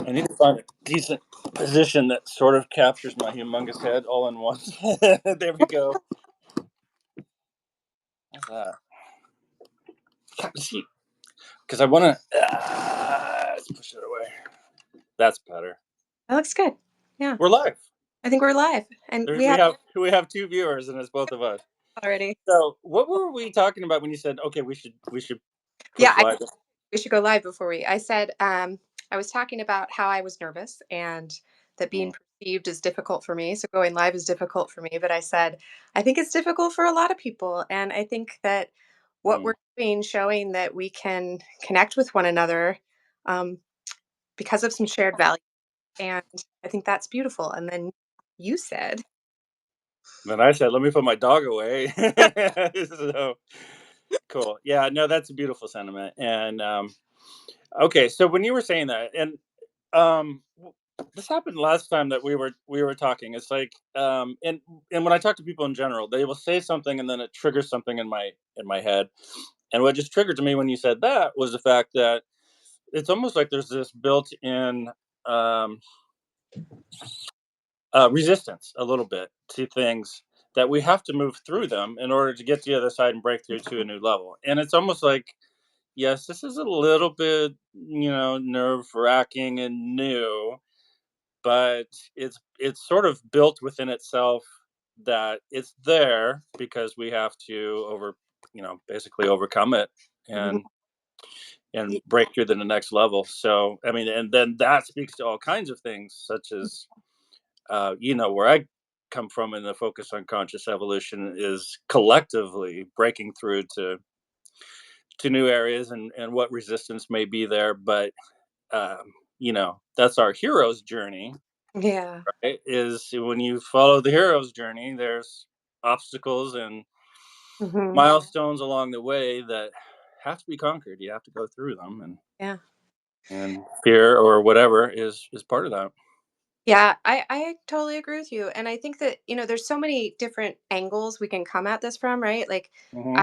I need to find a decent position that sort of captures my humongous head all in one. There we go. How's that? See, because I want to. Let's push it away. That's better. That looks good. Yeah, We're live. I think we're live, and There, we have we have two viewers, and it's both of us. already. So, what were we talking about when you said, "Okay, we should Yeah, push live"? we should go live before we. I said I was talking about how I was nervous and that being Mm, perceived is difficult for me. So going live is difficult for me. But I said I think it's difficult for a lot of people, and I think that what mm. we're doing, showing that we can connect with one another um, because of some shared value, and I think that's beautiful. And then you said, Then I said, "Let me put my dog away." So cool. Yeah, no, that's a beautiful sentiment. And okay, so when you were saying that, and this happened last time that we were talking. It's like, and when I talk to people in general, they will say something, and then it triggers something in my head. And what just triggered to me when you said that was the fact that it's almost like there's this built-in um, resistance, a little bit, to things that we have to move through them in order to get to the other side and break through to a new level. And it's almost like, yes, this is a little bit, nerve wracking and new, but it's sort of built within itself that it's there because we have to basically overcome it and "Yeah, break through to the next level. So I mean, and then that speaks to all kinds of things, such as where I come from in the focus on conscious evolution is collectively breaking through to new areas and what resistance may be there. But that's our hero's journey, yeah, right? Is when you follow the hero's journey, there's obstacles and mhm, milestones along the way that have to be conquered. You have to go through them, yeah." and fear or whatever is part of that. Yeah, I totally agree with you. And I think that, there's so many different angles we can come at this from, right? Like I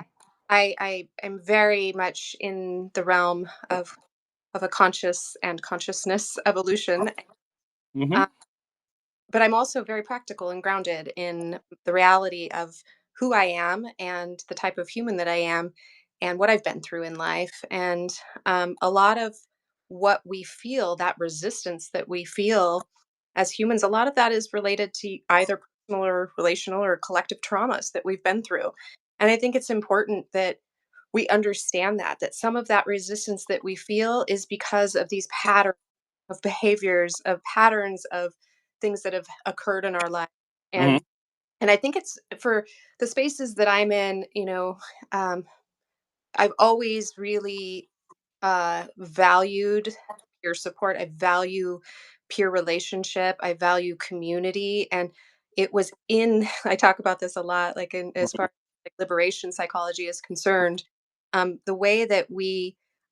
Hmm. I am very much in the realm of a conscious and consciousness evolution. Hmm. But I'm also very practical and grounded in the reality of who I am and the type of human that I am and what I've been through in life. And a lot of what we feel, that resistance that we feel as humans, a lot of that is related to either personal or relational or collective traumas that we've been through. And I think it's important that we understand that some of that resistance that we feel is because of these patterns of behaviors, of patterns of things that have occurred in our life. Hmm. And I think it's for the spaces that I'm in, um, I've always really valued peer support. I value peer relationship. I value community. And it was in, I talk about this a lot, like as far as like liberation psychology is concerned, the way that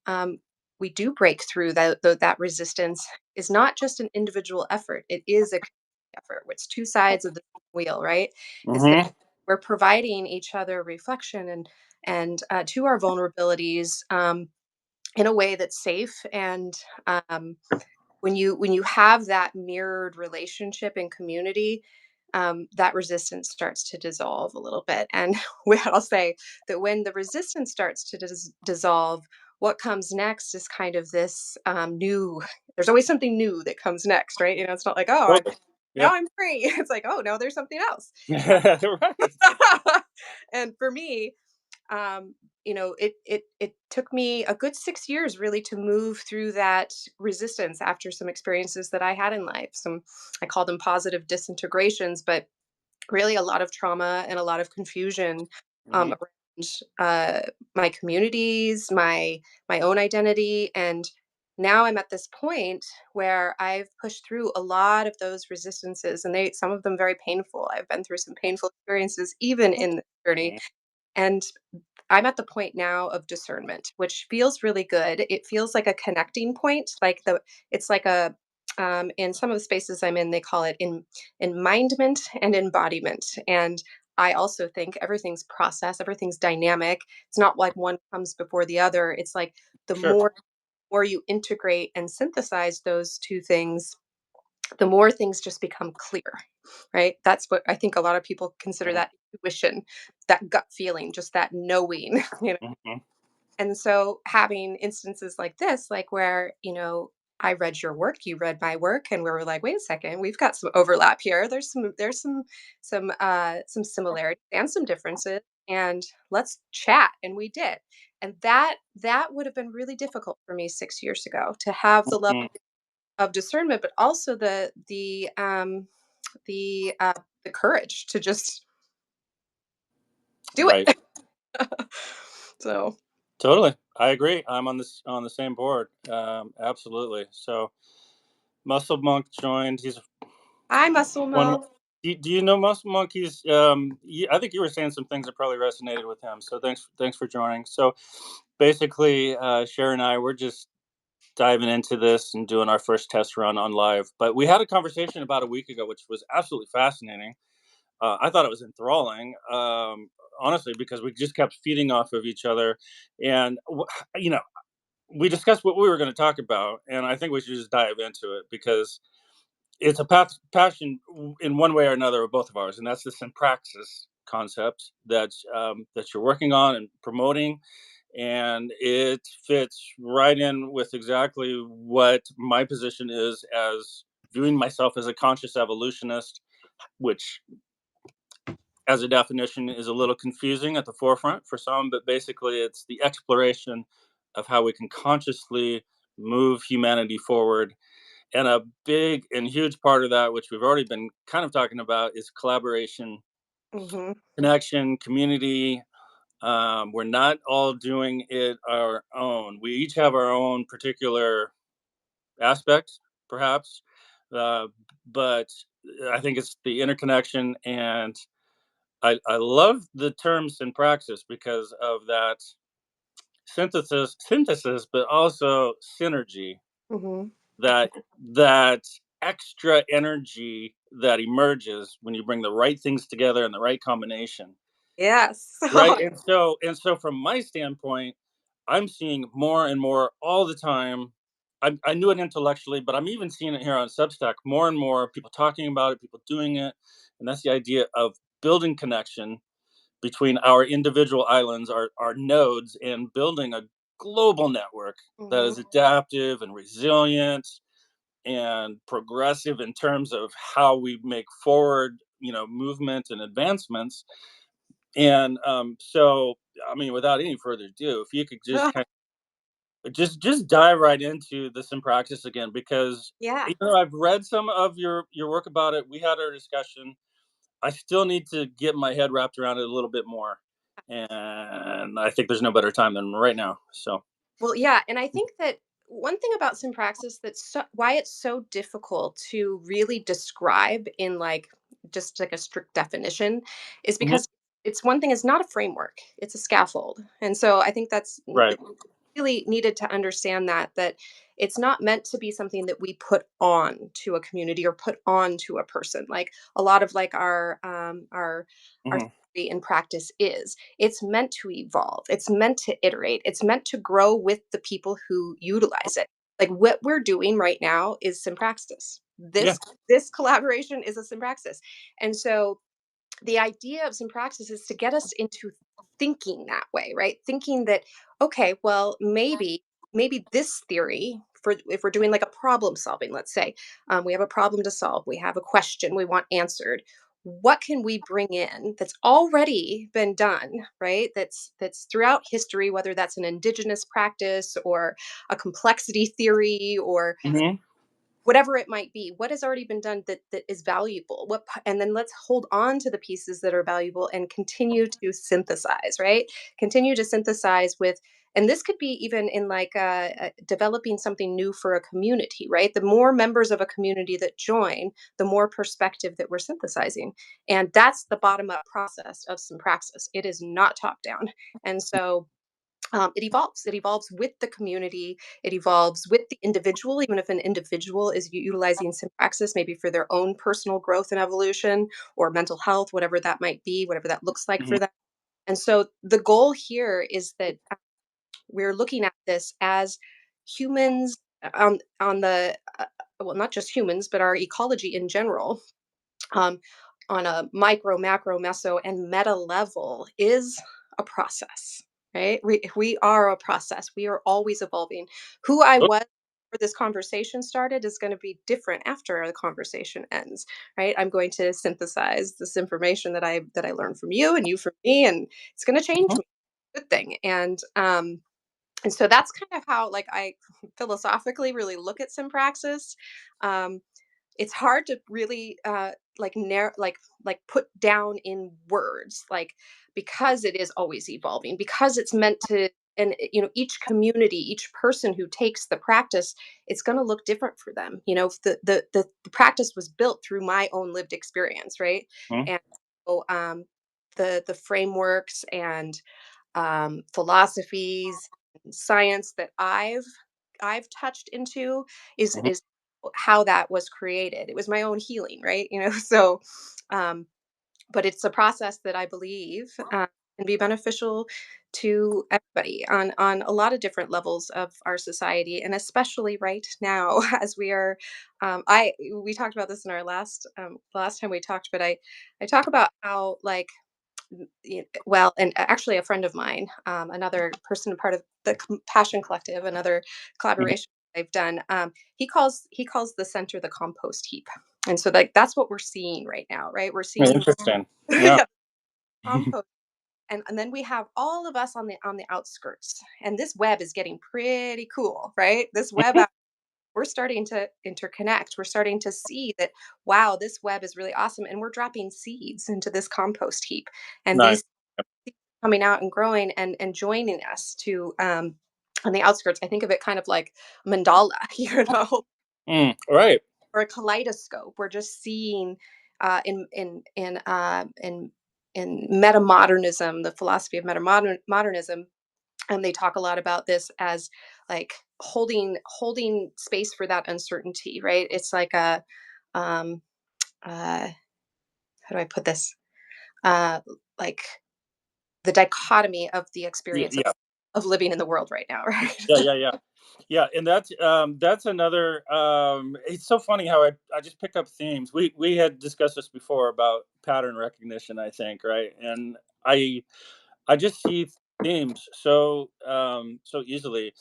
um, we do break through that resistance is not just an individual effort. It is a community effort. It's two sides of the wheel, right? Is that Hmm. we're providing each other reflection and to our vulnerabilities in a way that's safe. And um, when you have that mirrored relationship and community, that resistance starts to dissolve a little bit. And I'll say that when the resistance starts to dissolve, what comes next is kind of this new. There's always something new that comes next, right? It's not like, oh, Totally. now Yep. I'm free. It's like, oh no, there's something else. Right. And for me, it took me a good 6 years really to move through that resistance after some experiences that I had in life. Some I call them positive disintegrations, but really a lot of trauma and a lot of confusion Hmm. around my communities, my own identity, and now I'm at this point where I've pushed through a lot of those resistances, and some of them very painful. I've been through some painful experiences even in the journey, and I'm at the point now of discernment, which feels really good. It feels like a connecting point, it's like a in some of the spaces I'm in, they call it in mindment and embodiment. And I also think everything's process, everything's dynamic. It's not like one comes before the other. It's like the Sure. more you integrate and synthesize those two things, the more things just become clear, right? That's what I think a lot of people consider Mhm. that intuition, that gut feeling, just that knowing, Mhm. And so having instances like this, like where, I read your work, you read my work, and we were like, wait a second, we've got some overlap here. There's some similarities and some differences, and let's chat. And we did. And that would have been really difficult for me 6 years ago to have the level Mhm. of discernment, but also the the courage to just do Right. it. So Totally. I agree. I'm on the same board. Absolutely. So Muscle Monk joined. He's hi, Muscle one. Mo. Do you know Muscle Monk? I think you were saying some things that probably resonated with him. So thanks for joining. So basically, Sharon and I were just diving into this and doing our first test run on live. But we had a conversation about a week ago, which was absolutely fascinating. I thought it was enthralling, honestly, because we just kept feeding off of each other, and you know, we discussed what we were going to talk about, and I think we should just dive into it because it's a passion in one way or another of both of ours, and that's the Synpraxis concept that you're working on and promoting, and it fits right in with exactly what my position is as viewing myself as a conscious evolutionist, which as a definition is a little confusing at the forefront for some, but basically it's the exploration of how we can consciously move humanity forward. And a big and huge part of that, which we've already been kind of talking about, is collaboration, Hmm. connection, community. We're not all doing it our own. We each have our own particular aspects, perhaps, uh, but I think it's the interconnection. And I love the term synpraxis because of that synthesis, but also synergy. Hmm. That that extra energy that emerges when you bring the right things together in the right combination, Yes. right? And so from my standpoint, I'm seeing more and more all the time. I knew it intellectually, but I'm even seeing it here on Substack more and more people talking about it, people doing it, and that's the idea of building connection between our individual islands, our nodes, and building a global network that Mhm, is adaptive and resilient and progressive in terms of how we make forward, movement and advancements. And so, I mean, without any further ado, if you could just kind of just dive right into this in practice again, because yeah. I've read some of your work about it. We had our discussion. I still need to get my head wrapped around it a little bit more, and I think there's no better time than right now. So, Well, yeah, and I think that one thing about Synpraxis why it's so difficult to really describe in like just like a strict definition is mhm, because it's one thing, it's not a framework, it's a scaffold. And so I think that's right. really needed to understand that it's not meant to be something that we put on to a community or put on to a person, like a lot of like our Mhm, theory in practice is. It's meant to evolve, it's meant to iterate, it's meant to grow with the people who utilize it. Like what we're doing right now is Synpraxis. yeah. This collaboration is a Synpraxis. And so the idea of some praxis is to get us into thinking that way, right? Thinking that, okay, well, maybe this theory, for if we're doing like a problem solving, let's say, we have a problem to solve, we have a question we want answered. What can we bring in that's already been done, right? That's throughout history, whether that's an indigenous practice or a complexity theory or Hmm. whatever it might be, what has already been done that is valuable, and then let's hold on to the pieces that are valuable and continue to synthesize, right? Continue to synthesize with, and this could be even in like developing something new for a community, right? The more members of a community that join, the more perspective that we're synthesizing, and that's the bottom up process of Synpraxis. It is not top down. And so it evolves. It evolves with the community. It evolves with the individual, even if an individual is utilizing Synpraxis maybe for their own personal growth and evolution or mental health, whatever that might be, whatever that looks like Hmm. for them. And so the goal here is that we're looking at this as humans on the well, not just humans, but our ecology in general, um, on a micro, macro, meso, and meta level is a process, right? We are a process. We are always evolving. Who I Oh, was before this conversation started is going to be different after the conversation ends, right? I'm going to synthesize this information that I learned from you and you from me, and it's going to change mhm, me. Good thing. And so that's kind of how like I philosophically really look at Simpraxis. Um, it's hard to really like put down in words, like, because it is always evolving, because it's meant to, and each community, each person who takes the practice, it's going to look different for them. The practice was built through my own lived experience, right? mhm, And so the frameworks and philosophies and science that I've touched into mhm. is how that was created. It was my own healing, right? So, um, but it's a process that I believe can be beneficial to everybody on a lot of different levels of our society, and especially right now as we are. I We talked about this in our last time we talked, but I talk about how like well, and actually a friend of mine, another person part of the Passion Collective, another Mhm. collaboration they've done, he calls the center the compost heap. And so like that's what we're seeing right now, right? We're seeing Interesting. Yeah. compost, and then we have all of us on the outskirts, and this web is getting pretty cool, right? This web, we're starting to interconnect. We're starting to see that, wow, this web is really awesome, and we're dropping seeds into this compost heap, and Nice. these coming out and growing and joining us to on the outskirts. I think of it kind of like mandala, Right. or a kaleidoscope. We're just seeing in metamodernism, the philosophy of metamodernism, and they talk a lot about this as like holding space for that uncertainty, right? It's like a um how do I put this? Uh like the dichotomy of the Yeah. experience Yeah. of living in the world right now, right? Yeah. Yeah. Yeah. Yeah, and that's another. It's so funny how I just pick up themes. We had discussed this before about pattern recognition, I think, right? And I just see themes so easily.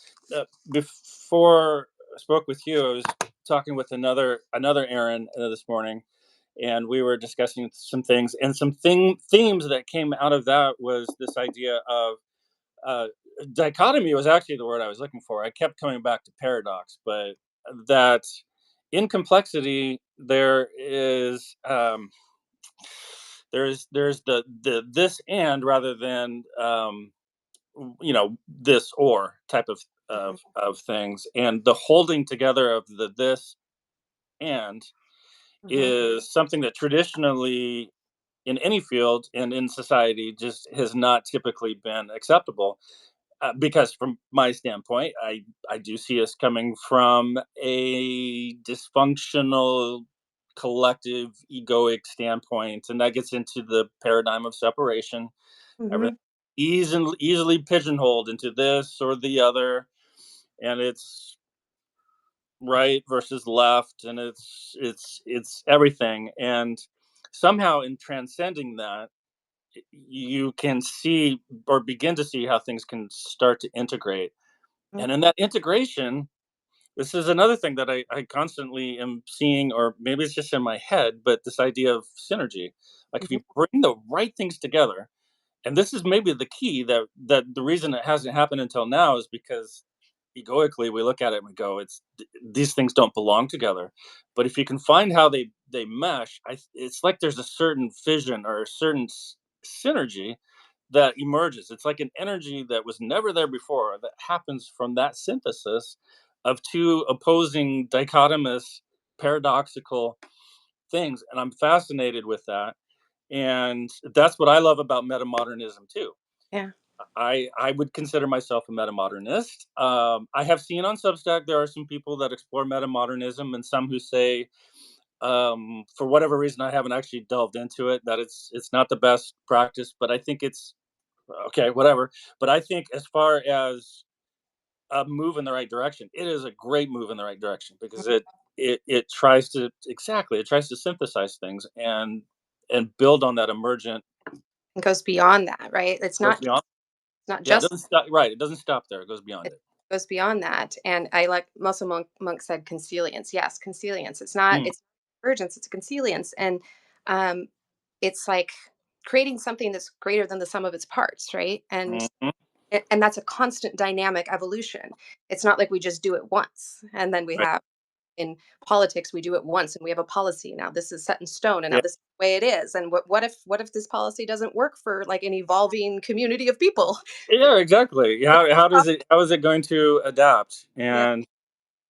Before I spoke with you, I was talking with another Aaron this morning, and we were discussing some things, and themes that came out of that was this idea of uh, dichotomy was actually the word I was looking for. I kept coming back to paradox, but that in complexity there is there's the this and rather than this or type Mhm, of things, and the holding together of the this and mhm, is something that traditionally in any field and in society just has not typically been acceptable, because from my standpoint, I do see us coming from a dysfunctional collective egoic standpoint, and that gets into the paradigm of separation. Everything mhm, easily pigeonholed into this or the other, and it's right versus left, and it's everything. And somehow in transcending that, you can see or begin to see how things can start to integrate. mhm, And in that integration, this is another thing that I constantly am seeing, or maybe it's just in my head, but this idea of synergy. Like if mhm, you bring the right things together, and this is maybe the key, that the reason it hasn't happened until now is because egoically we look at it and we go, these things don't belong together. But if you can find how they mesh, it's like there's a certain fission or a certain synergy that emerges. It's like an energy that was never there before that happens from that synthesis of two opposing dichotomous paradoxical things, and I'm fascinated with that. And that's what I love about metamodernism too. yeah. I would consider myself a metamodernist. I have seen on Substack there are some people that explore metamodernism, and some who say, for whatever reason, I haven't actually delved into it, that it's not the best practice. But I think it's okay, whatever. But I think as far as a move in the right direction. It is a great move in the right direction because it tries to, exactly, it tries to synthesize things and build on that emergent. It goes beyond that, right? It's Goes not beyond. not Yeah, it just doesn't stop. Right, it doesn't stop there. It goes beyond it it. goes beyond that. And I like Muscle Monk said consilience. Yes, consilience. It's not Mm, it's urgence, it's a consilience. And um it's like creating something that's greater than the sum of its parts, right? mhm, And that's a constant dynamic evolution. It's not like we just do it once and then we right. have in politics we do it once and we have a policy. Now this is set in stone and now Yeah, this is the way it is. And what if this policy doesn't work for like an evolving community of people? yeah, exactly. How is it going to adapt? Yeah.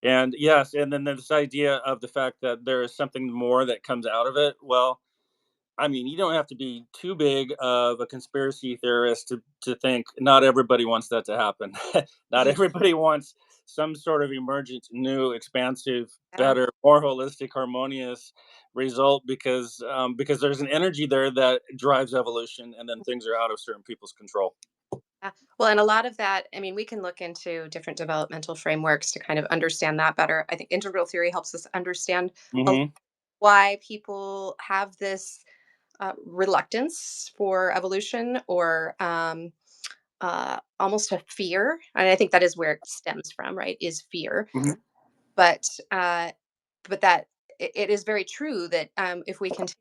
And yes, and then this idea of the fact that there is something more that comes out of it. Well, I mean, you don't have to be too big of a conspiracy theorist to think not everybody wants that to happen. Not everybody wants some sort of emergent, new, expansive, Yeah. better, more holistic, harmonious result because there's an energy there that drives evolution, and then things are out of certain people's control. Yeah. Well, and a lot of that, I mean, we can look into different developmental frameworks to kind of understand that better. I think integral theory helps us understand Hmm. why people have this reluctance for evolution or almost a fear. And I think that is where it stems from, right? Is fear. Hmm. But that it is very true that if we continue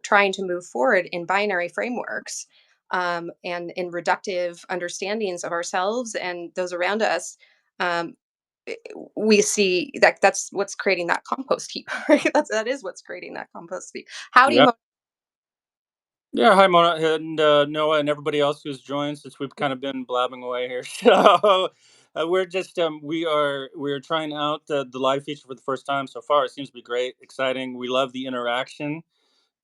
trying to move forward in binary frameworks and in reductive understandings of ourselves and those around us, um, we see that that's what's creating that compost heap. Right? That is what's creating that compost heap. Howdy, Yeah. Yeah, hi Mona and Noah and everybody else who's joined since we've kind of been blabbing away here. So we're just we're trying out the live feature for the first time so far. It seems to be great, exciting. We love the interaction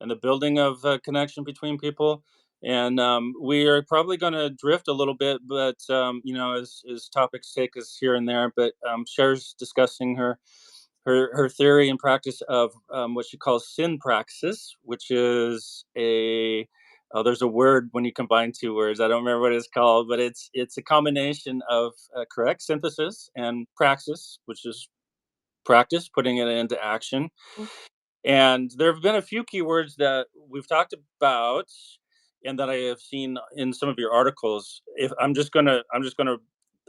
and the building of connection between people. And we are probably going to drift a little bit, but as topics take us here and there. But Cher's discussing her theory and practice of what she calls sin praxis, which is a, oh, there's a word when you combine two words. I don't remember what it's called, but it's a combination of correct synthesis and praxis, which is practice, putting it into action. And there have been a few keywords that we've talked about and that I have seen in some of your articles. If I'm just gonna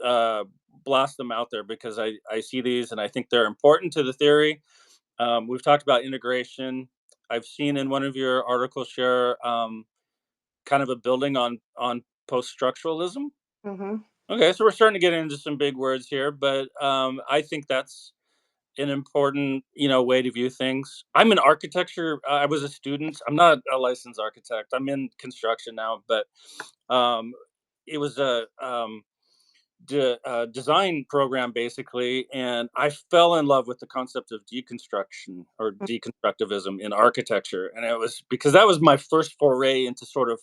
uh, blast them out there because I see these and I think they're important to the theory. We've talked about integration. I've seen in one of your articles share kind of a building on post structuralism. Mm-hmm. Okay, so we're starting to get into some big words here, but I think that's an important way to view things. I'm in architecture. I was a student. I'm not a licensed architect. I'm in construction now, but um, it was a design program basically, and I fell in love with the concept of deconstruction or deconstructivism in architecture, and it was because that was my first foray into sort of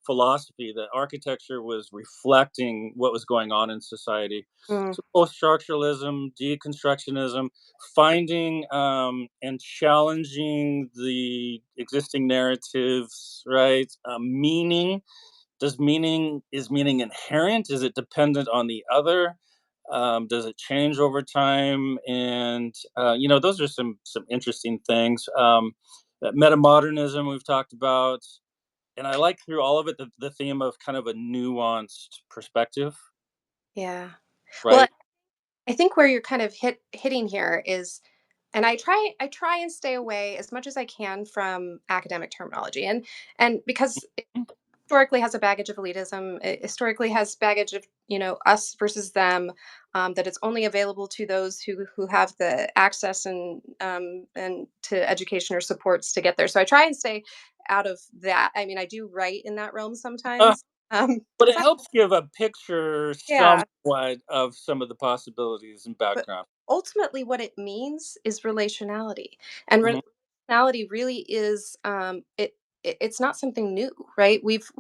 philosophy that architecture was reflecting what was going on in society. Mm, So post structuralism, deconstructionism, finding and challenging the existing narratives, right? Meaning, is meaning inherent? Is it dependent on the other? Does it change over time? And those are some interesting things. That metamodernism we've talked about, and I like through all of it the theme of kind of a nuanced perspective, yeah. Well, right? I think where you're kind of hitting here is, and I try and stay away as much as I can from academic terminology, and because it historically has a baggage of elitism, it historically has baggage of us versus them, that it's only available to those who have the access and to education or supports to get there. So I try and stay out of that. I mean, I do write in that realm Uh, sometimes, but it because helps give a picture yeah. somewhat of some of the possibilities and But background. ultimately, what it means is relationality, and Hmm. relationality really is it's not something new, right? We've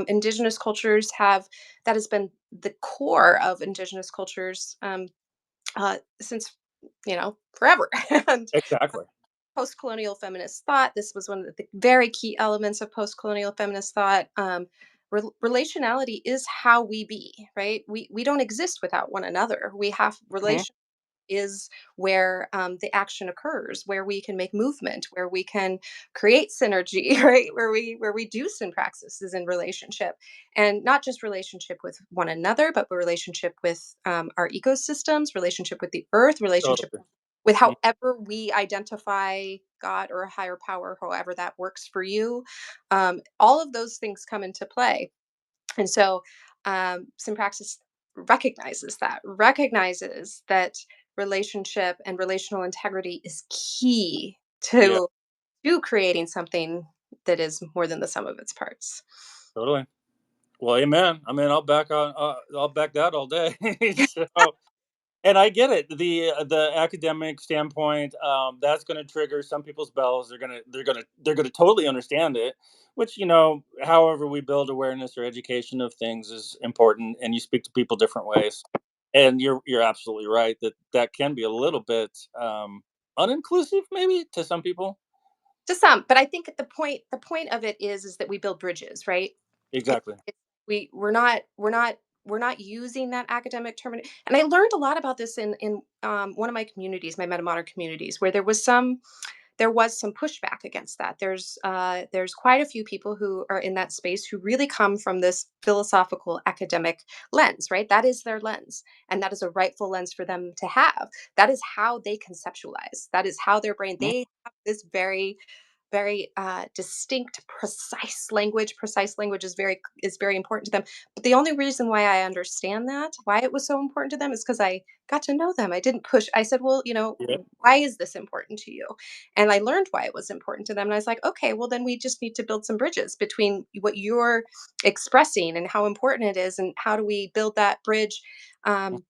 indigenous cultures have that has been the core of indigenous cultures since forever. And Exactly. post-colonial feminist thought, this was one of the very key elements of post-colonial feminist thought. Relationality is how we be, right? We don't exist without one another. We have Mhm. relation is where the action occurs, where we can make movement, where we can create synergy, right? Where we do synpraxis is in relationship, and not just relationship with one another, but relationship with our ecosystems, relationship with the earth, relationship Totally. with Mm. however we identify God or a higher power, however that works for you. All of those things come into play, and so Synpraxis recognizes that relationship and relational integrity is key Yeah, to creating something that is more than the sum of its parts. totally. Well, amen. I mean, I'll back that all day. So, and I get it. The academic standpoint, that's going to trigger some people's bells. They're gonna totally understand it. Which, however we build awareness or education of things is important, and you speak to people different ways. And you're absolutely right that that can be a little bit uninclusive, maybe to some people. To some, but I think at the point of it is that we build bridges, right? It, Exactly. we're not using that academic term, and I learned a lot about this in one of my communities, my meta modern communities, where there was some pushback against that. There's quite a few people who are in that space who really come from this philosophical academic lens, right? That is their lens, and that is a rightful lens for them to have. That is how they conceptualize. That is how their brain. Mhm. They have this very distinct, precise language is very important to them. But the only reason why I understand that, why it was so important to them, is because I got to know them. I didn't push. I said, well, Yeah, why is this important to you? And I learned why it was important to them. And I was like, okay, well, then we just need to build some bridges between what you're expressing and how important it is, and how do we build that bridge, mm, um,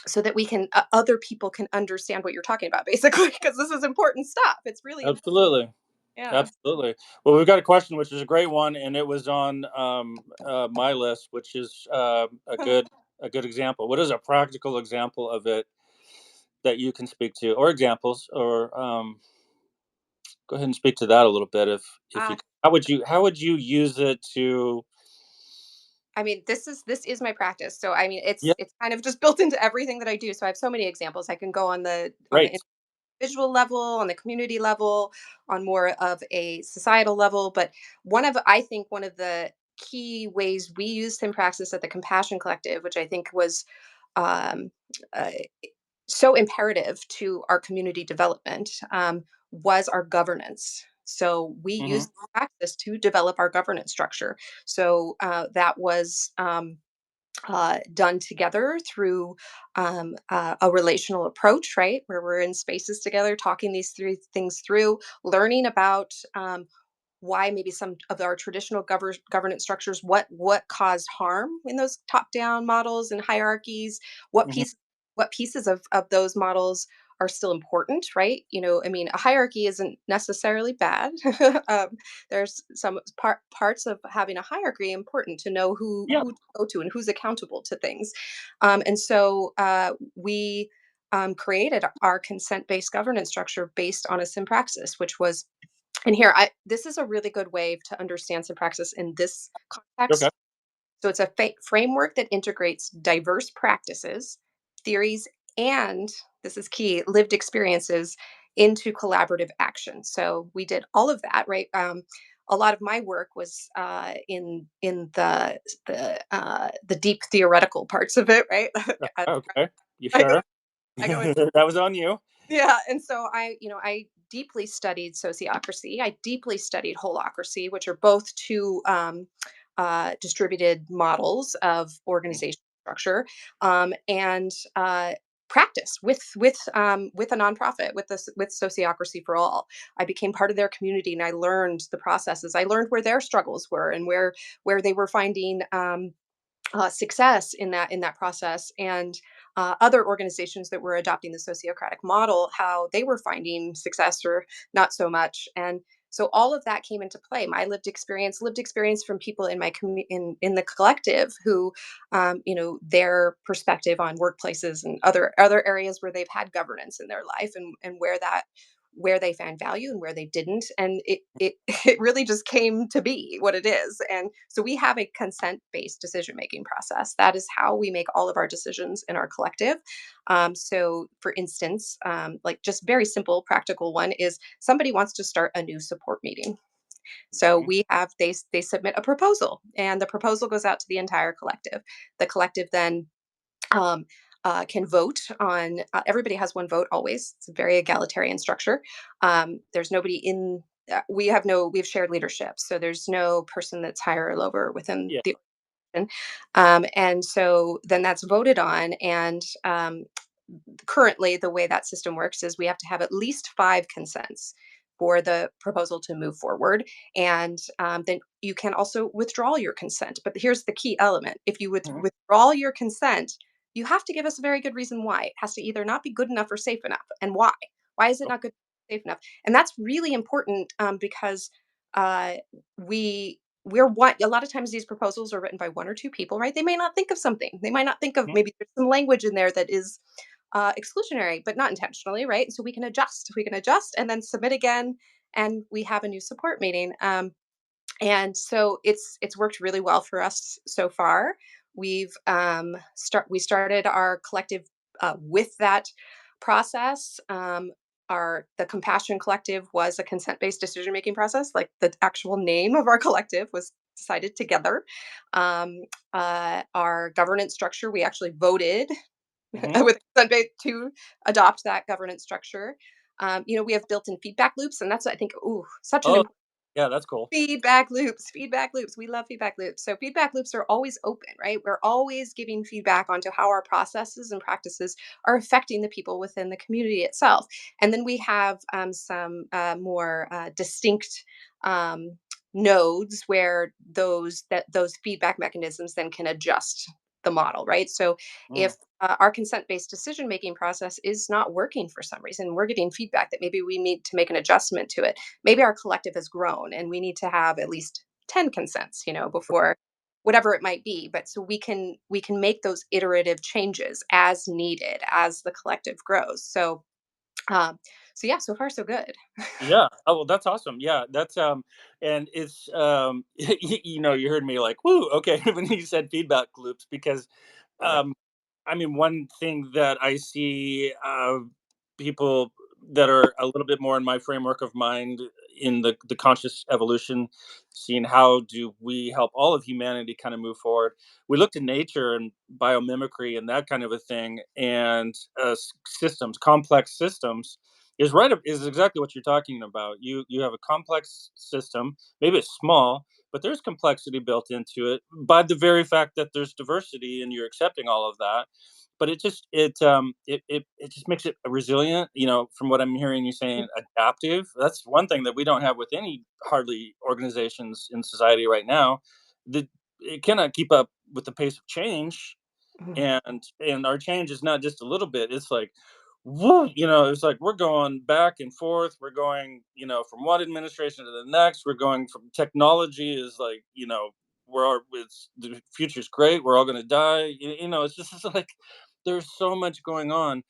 so that we can other people can understand what you're talking about, basically, because this is important stuff. It's really important. absolutely. Yeah. Absolutely. Well, we've got a question, which is a great one, and it was on my list, which is a good example. What is a practical example of it that you can speak to, or examples, or go ahead and speak to that a little bit, if Uh, you. How would you use it to? I mean, this is my practice. So I mean, it's Yeah, it's kind of just built into everything that I do. So I have so many examples. I can go on the great. individual level, on the community level, on more of a societal level. But one of the key ways we use Praxis at the Compassion Collective, which I think was um, uh, so imperative to our community development, was our governance. So we Hmm. used Praxis to develop our governance structure. So that was done together through a relational approach, right? Where we're in spaces together, talking these three things through, learning about why maybe some of our traditional governance structures, what caused harm in those top down models and hierarchies, what Hmm. piece what pieces of those models are still important, right? I mean, a hierarchy isn't necessarily bad. um, there's some parts of having a hierarchy important to know who Yeah. who to go to and who's accountable to things. And so we created our consent based governance structure based on a Praxis, which was, and here, this is a really good way to understand Praxis in this Okay. context. So it's a framework that integrates diverse practices, theories, and, this is key, lived experiences into collaborative action. So we did all of that, right? A lot of my work was in the deep theoretical parts of it, right? Okay. You I go sure? I go That was on you. Yeah, and so I deeply studied sociocracy. I deeply studied holocracy, which are both two distributed models of organization structure, and practice with a nonprofit, with Sociocracy for All. I became part of their community, and I learned the processes. I learned where their struggles were, and where they were finding success in that process, and other organizations that were adopting the sociocratic model, how they were finding success or not so much. And so all of that came into play. My lived experience from people in my in the collective who, their perspective on workplaces and other areas where they've had governance in their life, and where that where they found value and where they didn't, and it it really just came to be what it is. And so we have a consent based decision making process. That is how we make all of our decisions in our collective. So, for instance, like just very simple, practical one is somebody wants to start a new support meeting. So Okay. we have they submit a proposal, and the proposal goes out to the entire collective. The collective then um, can vote on. Everybody has one vote always. It's a very egalitarian structure. There's nobody in. We have shared leadership, so there's no person that's higher or lower within Yeah. the organization. And so then that's voted on, and currently the way that system works is we have to have at least five consents for the proposal to move forward, and then you can also withdraw your consent. But here's the key element: if you Mhm. withdraw your consent, you have to give us a very good reason why. It has to either not be good enough or safe enough, and why is it Oh, not good, safe enough? And that's really important, because uh, we're one a lot of times these proposals are written by one or two people, right? They may not think of something, they might not think of, mhm. maybe there's some language in there that is exclusionary, but not intentionally, right? So we can adjust and then submit again, and we have a new support meeting. And so it's worked really well for us so far. We started our collective with that process. Our the Compassion Collective was a consent based decision making process. Like, the actual name of our collective was decided together. Um, our governance structure, we actually voted Mhm. with Sunbase to adopt that governance structure. We have built-in feedback loops, and that's, I think, ooh, such an Oh, important. yeah, that's cool. Feedback loops. We love feedback loops. So feedback loops are always open, right? We're always giving feedback onto how our processes and practices are affecting the people within the community itself. And then we have some more distinct um, nodes where those feedback mechanisms then can adjust the model, right? So Mm. if our consent-based decision-making process is not working for some reason, we're getting feedback that maybe we need to make an adjustment to it. Maybe our collective has grown and we need to have at least 10 consents, before whatever it might be. But so we can make those iterative changes as needed as the collective grows. Um so yeah, so far so good. Yeah. Oh, well, that's awesome. Yeah, that's and it's you heard me like, woo, okay, when you said feedback loops, because um I mean, one thing that I see people that are a little bit more in my framework of mind in the conscious evolution, seeing how do we help all of humanity kind of move forward. We look to nature and biomimicry and that kind of a thing, and systems, complex systems. Is exactly what you're talking about. You have a complex system, maybe it's small, but there's complexity built into it by the very fact that there's diversity and you're accepting all of that. But it just makes it resilient, from what I'm hearing you saying, adaptive. That's one thing that we don't have with any hardly organizations in society right now. It cannot keep up with the pace of change, Mhm. and our change is not just a little bit. It's like, woo, it's like we're going back and forth. We're going, from one administration to the next. We're going from technology is like, it's the future's great. We're all going to die. It's just it's like there's so much going on,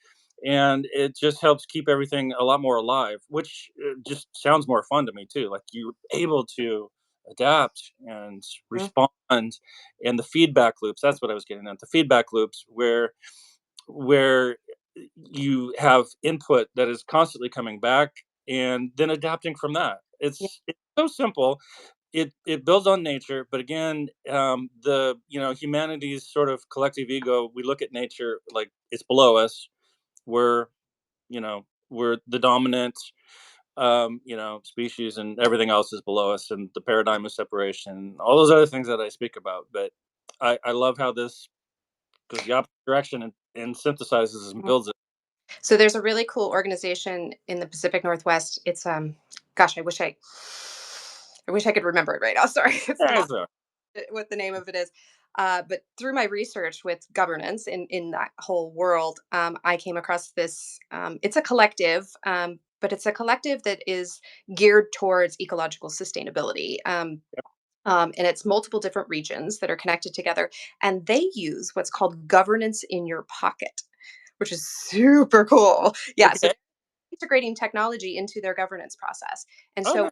and it just helps keep everything a lot more alive, which just sounds more fun to me too. Like you're able to adapt and Mhm. respond, and the feedback loops. That's what I was getting at. The feedback loops where you have input that is constantly coming back and then adapting from that. Yeah. It's so simple. It builds on nature, but again, the humanity's sort of collective ego. We look at nature like it's below us. We're we're the dominant species, and everything else is below us, and the paradigm of separation, all those other things that I speak about. But I love how this goes the opposite direction and synthesizes and Mhm. builds it. So there's a really cool organization in the Pacific Northwest. It's gosh, I wish I could remember it right now. Sorry. It's Yeah, not it's what the name of it is. But through my research with governance in that whole world, I came across this. It's a collective, but it's a collective that is geared towards ecological sustainability. And it's multiple different regions that are connected together, and they use what's called governance in your pocket, which is super cool. Yeah. So okay. integrating technology into their governance process. And Oh, so no.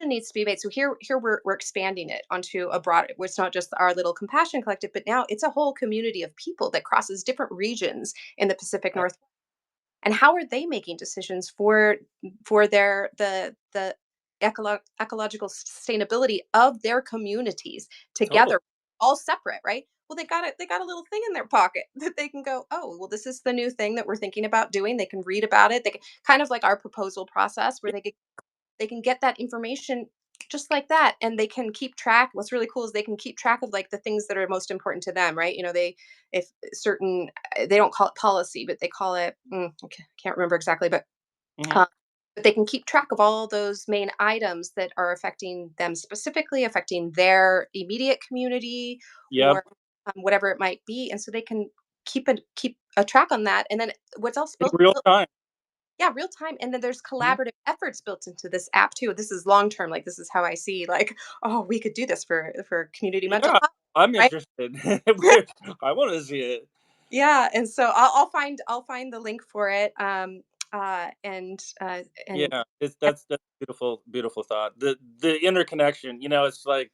it needs to be made. So here we're expanding it onto a broad. It's not just our little compassion collective, but now it's a whole community of people that crosses different regions in the Pacific Yeah, Northwest. And how are they making decisions for their the ecological sustainability of their communities totally. together, all separate, right? Well, they got a little thing in their pocket that they can go, oh, well, this is the new thing that we're thinking about doing. They can read about it. They can kind of like our proposal process where Yeah, they can get that information just like that, and they can keep track. What's really cool is they can keep track of like the things that are most important to them, right? They, if certain, they don't call it policy, but they call it, okay, I can't remember exactly, mhm. uh, but they can keep track of all those main items that are affecting them specifically, affecting their immediate community, Yep. or whatever it might be, and so they can keep a track on that. And then what's else In built, real time. yeah, real time. And then there's Mhm. collaborative efforts built into this app too. This is long term. Like, this is how I see, like, oh, we could do this for community mental Yeah, health, I'm right? interested. I wanna see it. Yeah. And so I'll find the link for it. And Yeah, that's a beautiful, beautiful thought. The interconnection, it's like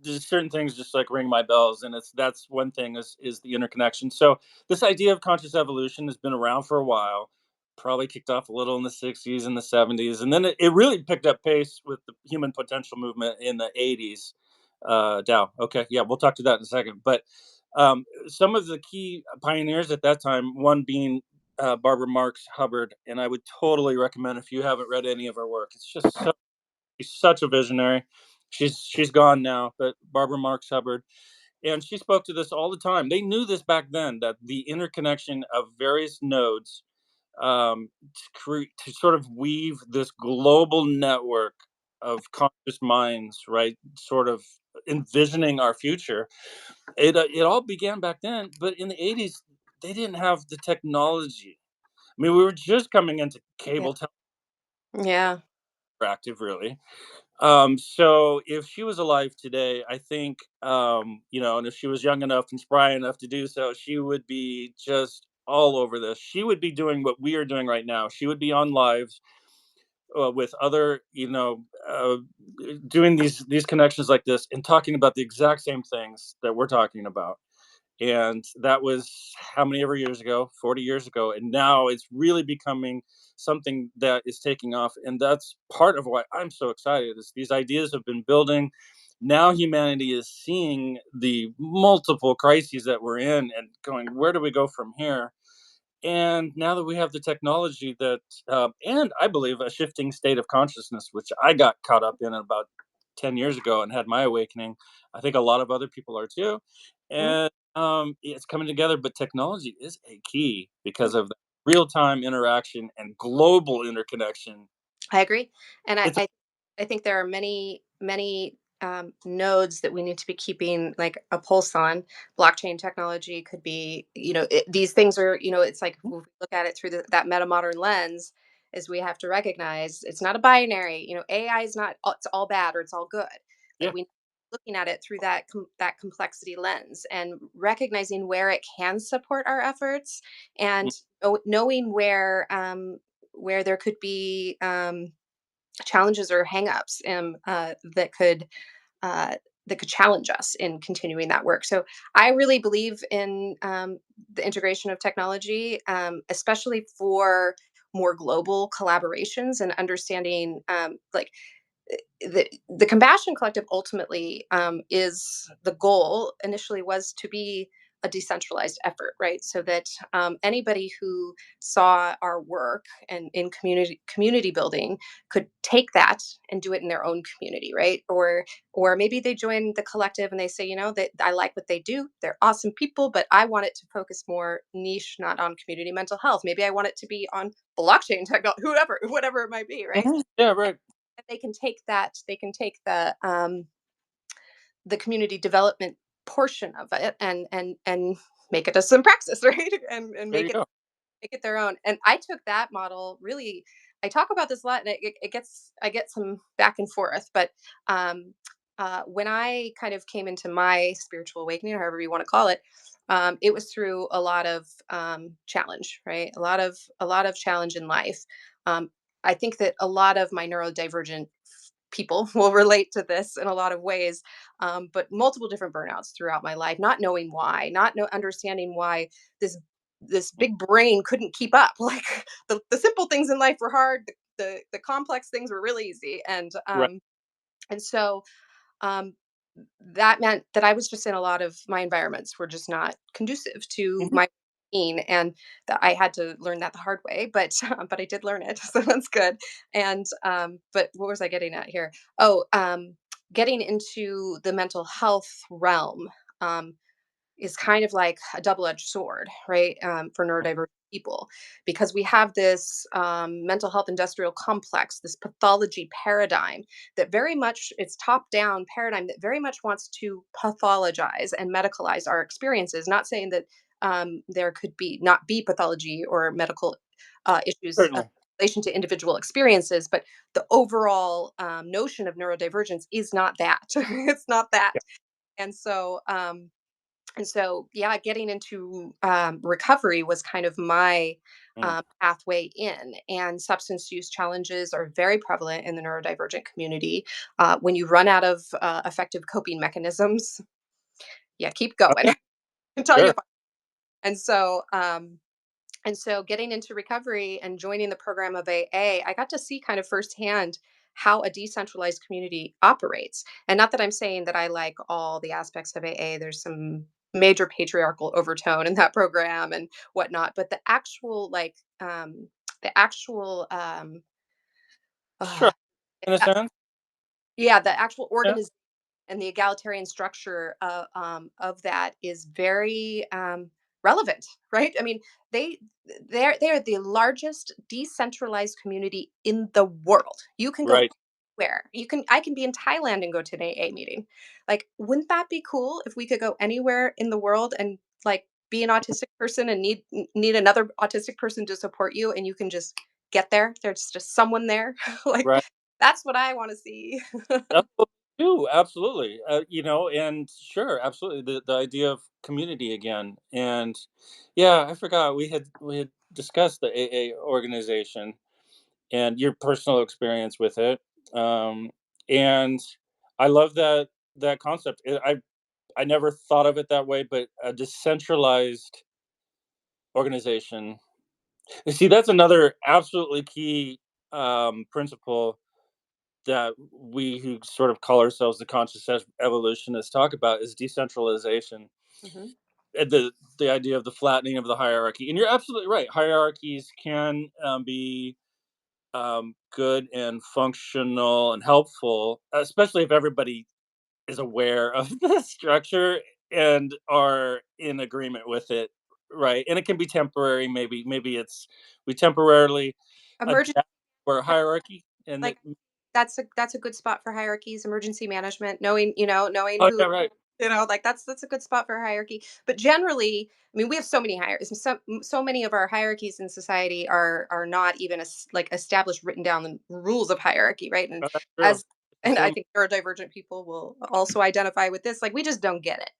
there's certain things just like ring my bells, and that's one thing is the interconnection. So this idea of conscious evolution has been around for a while, probably kicked off a little in the '60s and the '70s, and then it really picked up pace with the human potential movement in the '80s. Dow. Okay, yeah, we'll talk to that in a second. But some of the key pioneers at that time, one being Barbara Marx Hubbard, and I would totally recommend if you haven't read any of her work. It's just she's such a visionary. She's gone now, but Barbara Marx Hubbard, and she spoke to this all the time. They knew this back then that the interconnection of various nodes to sort of weave this global network of conscious minds, right? Sort of envisioning our future. It all began back then, but in the '80s they didn't have the technology. I mean, we were just coming into yeah, cable yeah, interactive, really. So if she was alive today, I think, and if she was young enough and spry enough to do so, she would be just all over this. She would be doing what we are doing right now. She would be on lives with other, doing these connections like this and talking about the exact same things that we're talking about. And that was how many ever years ago, 40 years ago, and now it's really becoming something that is taking off, and that's part of why I'm so excited is these ideas have been building. Now humanity is seeing the multiple crises that we're in and going, where do we go from here? And now that we have the technology that, and I believe a shifting state of consciousness, which I got caught up in about 10 years ago and had my awakening. I think a lot of other people are too. mhm, And it's coming together, but technology is a key because of the real time interaction and global interconnection. I agree. And I, It's, I I think there are many nodes that we need to be keeping like a pulse on. Blockchain technology could be, these things are, it's like if we look at it through that meta modern lens, is we have to recognize it's not a binary. AI is not it's all bad or it's all good. Like, yeah. we looking at it through that complexity lens and recognizing where it can support our efforts, and knowing where there could be challenges or hangups uh, that could challenge us in continuing that work. So I really believe in the integration of technology, especially for more global collaborations and understanding, like, the compassion collective ultimately, is the goal initially was to be a decentralized effort, right? So that anybody who saw our work and in community building could take that and do it in their own community, right? Or maybe they join the collective and they say, that I like what they do, they're awesome people, but I want it to focus more niche, not on community mental health. Maybe I want it to be on blockchain technology, whatever it might be, right? Mhm. Yeah, right. They can take the community development portion of it and make it a some praxis, right? And There make you it go. make it their own. And I took that model really. I talk about this a lot, and it gets I get some back and forth. But when I kind of came into my spiritual awakening, or however you want to call it, it was through a lot of challenge, right? A lot of challenge in life. Um, I think that a lot of my neurodivergent people will relate to this in a lot of ways, but multiple different burnouts throughout my life, not knowing why, not understanding why this big brain couldn't keep up. Like the simple things in life were hard, the complex things were really easy, Right. and so um, that meant that I was just in a lot of my environments were just not conducive to Mhm. my being, and that I had to learn that the hard way. But but I did learn it, so that's good. And but what was I getting at here? Oh, getting into the mental health realm. Um, is kind of like a double-edged sword, right? For neurodiverse people, because we have this mental health industrial complex, this pathology paradigm that very much it's top-down paradigm that very much wants to pathologize and medicalize our experiences. Not saying that there could be not be pathology or medical issues. Certainly. Relation to individual experiences, but the overall notion of neurodivergence is not that. It's not that. Yeah. And so yeah, getting into recovery was kind of my Mm. pathway in. And substance use challenges are very prevalent in the neurodivergent community. When you run out of effective coping mechanisms, yeah, keep Oh, going yeah. until you Sure. find. And so getting into recovery and joining the program of AA, I got to see kind of firsthand how a decentralized community operates. And not that I'm saying that I like all the aspects of AA, there's some major patriarchal overtone in that program and whatnot, but the actual, Sure. uh, In a sense. yeah, the actual Yeah. organization and the egalitarian structure of that is very relevant, right? I mean, they they're the largest decentralized community in the world. You can go Right. where you can. I can be in Thailand and go to an AA meeting. Like, wouldn't that be cool if we could go anywhere in the world and like be an autistic person and need another autistic person to support you, and you can just get there. There's just someone there. Like, Right. that's what I want to see. That's what we do. Absolutely. And sure, absolutely. The idea of community again. And yeah, I forgot we had discussed the AA organization and your personal experience with it. Um, and I love that concept. I never thought of it that way, but a decentralized organization. You see, that's another absolutely key principle that we who sort of call ourselves the conscious evolutionists talk about is decentralization. Mhm. The idea of the flattening of the hierarchy, and you're absolutely right. Hierarchies can be good and functional and helpful, especially if everybody is aware of the structure and are in agreement with it, right? And it can be temporary. Maybe it's we temporarily Emergency, adapt for a hierarchy, and like, that. that's a good spot for hierarchies, emergency management, knowing Oh who, yeah, right. like that's a good spot for hierarchy. But generally, I mean, we have so many hierarchies. So many of our hierarchies in society are not even like established, written down rules of hierarchy, right? And Oh, that's true. as and I Informal. think neurodivergent people will also identify with this. Like, we just don't get it.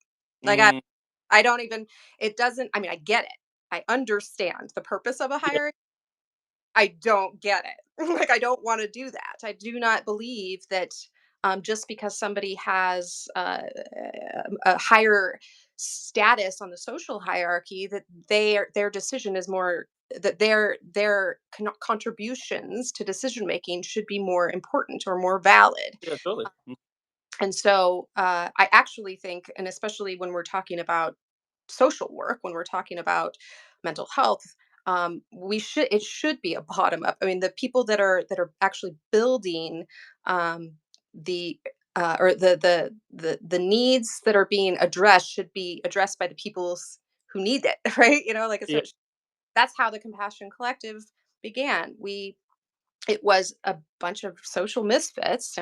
Like, Mm, I don't even. It doesn't. I mean, I get it. I understand the purpose of a yeah, hierarchy. I don't get it. Like, I don't want to do that. I do not believe that just because somebody has a higher status on the social hierarchy, that their decision is more, that contributions to decision making should be more important or more valid. yeah, totally. And so I actually think, and especially when we're talking about social work, when we're talking about mental health, it should be a bottom up. I mean, the people that are actually building um, the or the needs that are being addressed should be addressed by the peoples who need it, right? Like, Yeah, that's how the Compassion Collective began. It was a bunch of social misfits.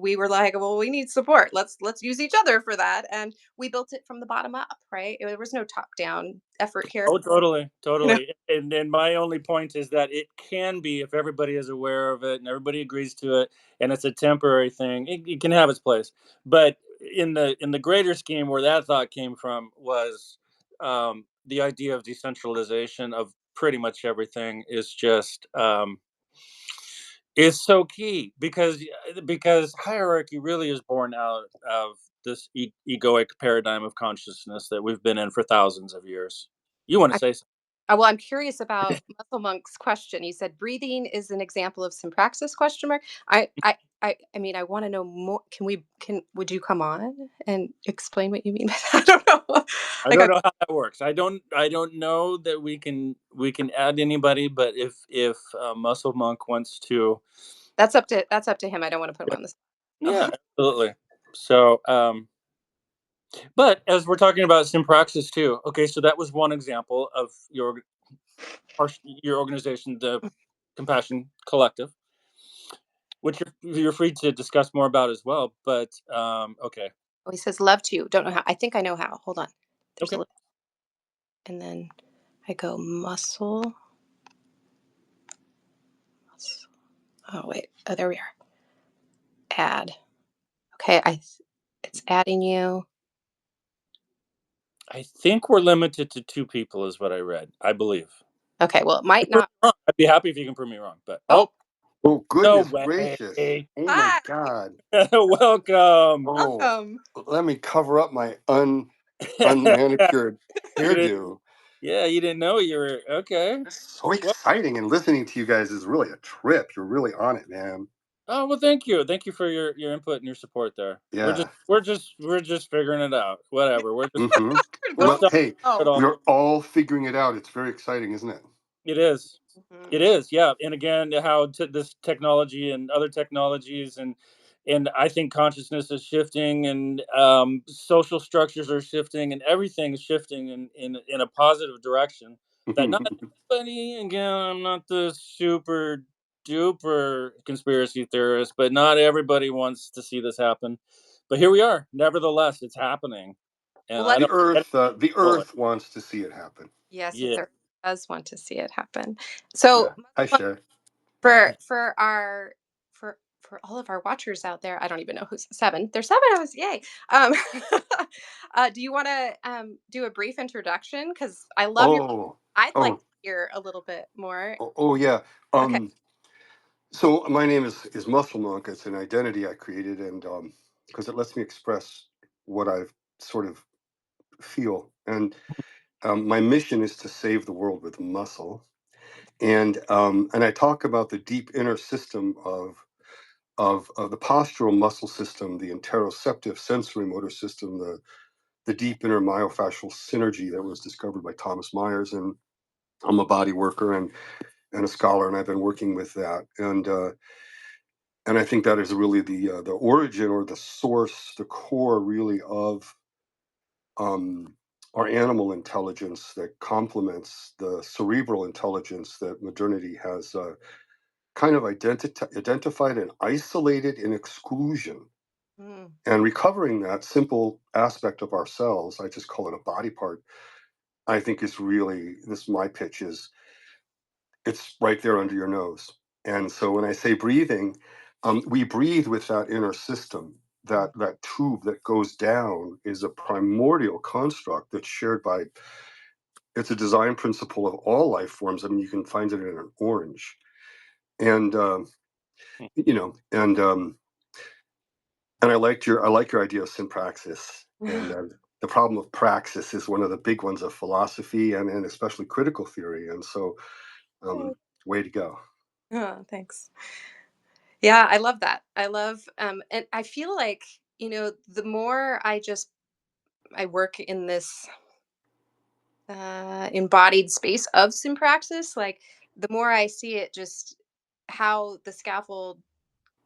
We were like, well, we need support. Let's use each other for that, and we built it from the bottom up, right? There was no top down effort here. oh, totally, you know totally. And my only point is that it can be if everybody is aware of it and everybody agrees to it, and it's a temporary thing. It can have its place, but in the greater scheme, where that thought came from was the idea of decentralization of pretty much everything is just. is so key because hierarchy really is born out of this egoic paradigm of consciousness that we've been in for thousands of years. You want to I, say well, I'm curious about Muscle Monk's question. You said breathing is an example of Praxis? Question mark. I mean, I want to know more. Would you come on and explain what you mean by that? I don't know. I Like, don't know how that works. I don't know that we can add anybody, but if Muscle Monk wants to, that's up to him. I don't want to put him yeah, on the yeah, spot. absolutely. So, but as we're talking about Simpraxis too, okay, so that was one example of your organization, the Compassion Collective, which you're free to discuss more about as well. But okay, Oh, he says love to. Don't know how. I think I know how. Hold on. There's a okay, little, and then I go muscle. Muscle. Oh wait. Oh, there we are. Add. Okay. It's adding you. I think we're limited to two people, is what I read. I believe. Okay. Well, it You might can prove not. me wrong. I'd be happy if you can prove me wrong. But Oh, Oh, no goodness gracious. way. Oh my hi. God. Welcome. Oh, Welcome. let me cover up my unmanicured you didn't. hairdo. Yeah, you didn't know you were okay. This is so Well, exciting, and listening to you guys is really a trip. You're really on it, man. oh well, thank you. Thank you for your input and your support there. We're just Yeah. we're just we're just figuring it out. Whatever. Mm-hmm. We're Don't. Well, stuck hey, at Oh. all. we're all figuring it out. It's very exciting, isn't it? It is. It Mhm. is, yeah. And again, how this technology and other technologies and I think consciousness is shifting and social structures are shifting and everything is shifting in a positive direction. That not everybody, again, I'm not the super duper conspiracy theorist, but not everybody wants to see this happen. But here we are. Nevertheless, it's happening, and Well, I let's. The don't. Earth wants to see it happen. Yes, Yeah. there does want to see it happen. So Yeah. Hi, Shay. for all of our watchers out there, I don't even know who's seven. There's seven of us. Yay! Um, do you want to do a brief introduction? Because I love your. Oh, I'd like oh, to hear a little bit more. oh, yeah. Okay. So my name is Muscle Monk. It's an identity I created, and because it lets me express what I sort of feel. And my mission is to save the world with muscle. And I talk about the deep inner system of the postural muscle system, the interoceptive sensory motor system, the deep inner myofascial synergy that was discovered by Thomas Myers. And I'm a body worker and a scholar, and I've been working with that. And I think that is really the origin or the source, the core, really, of um, our animal intelligence that complements the cerebral intelligence that modernity has kind of identified and isolated in exclusion. Mm. And recovering that simple aspect of ourselves, I just call it a body part. I think is really, this, my pitch is, it's right there under your nose. And so when I say breathing, we breathe with that inner system. That tube that goes down is a primordial construct that's shared by. It's a design principle of all life forms. I mean, you can find it in an orange, and you know, and I like your idea of synpraxis, and the problem of praxis is one of the big ones of philosophy and especially critical theory. And so, um, way to go. Oh, thanks. Yeah, I love that. I love, and I feel like the more I work in this embodied space of Praxis, like the more I see it, just how the scaffold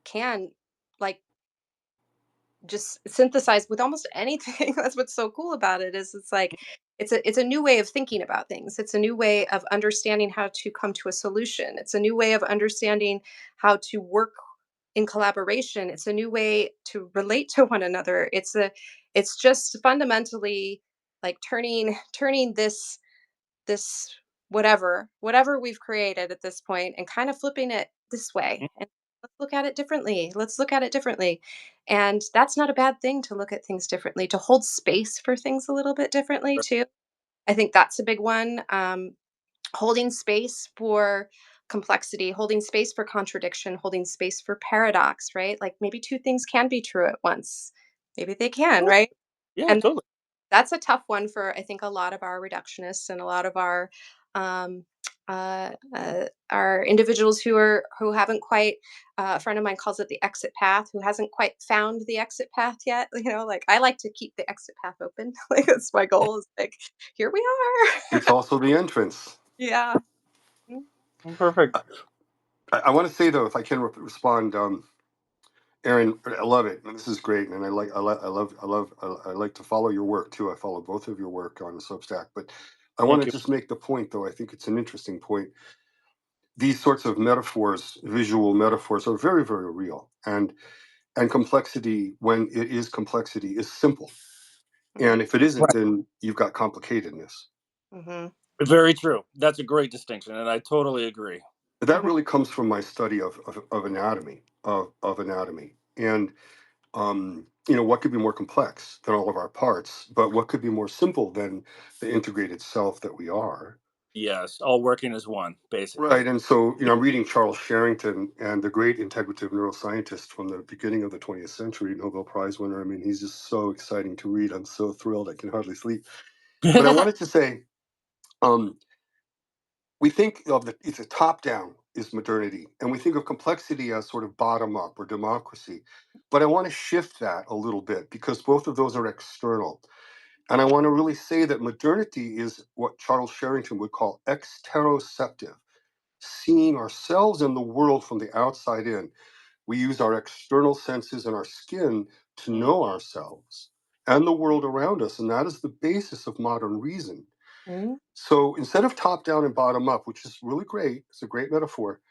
can like just synthesize with almost anything. That's what's so cool about it is it's like it's a new way of thinking about things. It's a new way of understanding how to come to a solution. It's a new way of understanding how to work in collaboration. It's a new way to relate to one another. It's just fundamentally like turning this whatever we've created at this point and kind of flipping it this way and let's look at it differently, and that's not a bad thing, to look at things differently, to hold space for things a little bit differently too. I think that's a big one. Holding space for complexity, holding space for contradiction, holding space for paradox, right? Like maybe two things can be true at once. Maybe they can, right? Yeah, And totally. that's a tough one for, I think, a lot of our reductionists and a lot of um, our individuals who haven't quite. A friend of mine calls it the exit path. Who hasn't quite found the exit path yet? Like I like to keep the exit path open. Like that's my goal. Is like here we are. It's also the entrance. Yeah. Mm, Perfect. I want to say though, if I can respond, Aaron, I love it, and this is great, and I like to follow your work too. I follow both of your work on Substack, but I want Thank to you. just make the point, though. I think it's an interesting point. These sorts of metaphors, visual metaphors, are very, very real, and complexity, when it is complexity, is simple, mhm, and if it isn't, Right. then you've got complicatedness. mhm, Very true. That's a great distinction, and I totally agree. That mhm, really comes from my study of anatomy, of anatomy, and what could be more complex than all of our parts, but what could be more simple than the integrated self that we are? Yes, all working as one, basically. Right. And so, I'm reading Charles Sherrington, and the great integrative neuroscientist from the beginning of the 20th century, Nobel Prize winner. I mean, he's just so exciting to read. I'm so thrilled. I can hardly sleep. But I wanted to say, um, we think of it's a top down is modernity, and we think of complexity as sort of bottom up or democracy. But I want to shift that a little bit, because both of those are external. And I want to really say that modernity is what Charles Sherrington would call exteroceptive, seeing ourselves and the world from the outside in. We use our external senses and our skin to Mm, know ourselves and the world around us. And that is the basis of modern reason. mhm, So instead of top down and bottom up, which is really great, it's a great metaphor,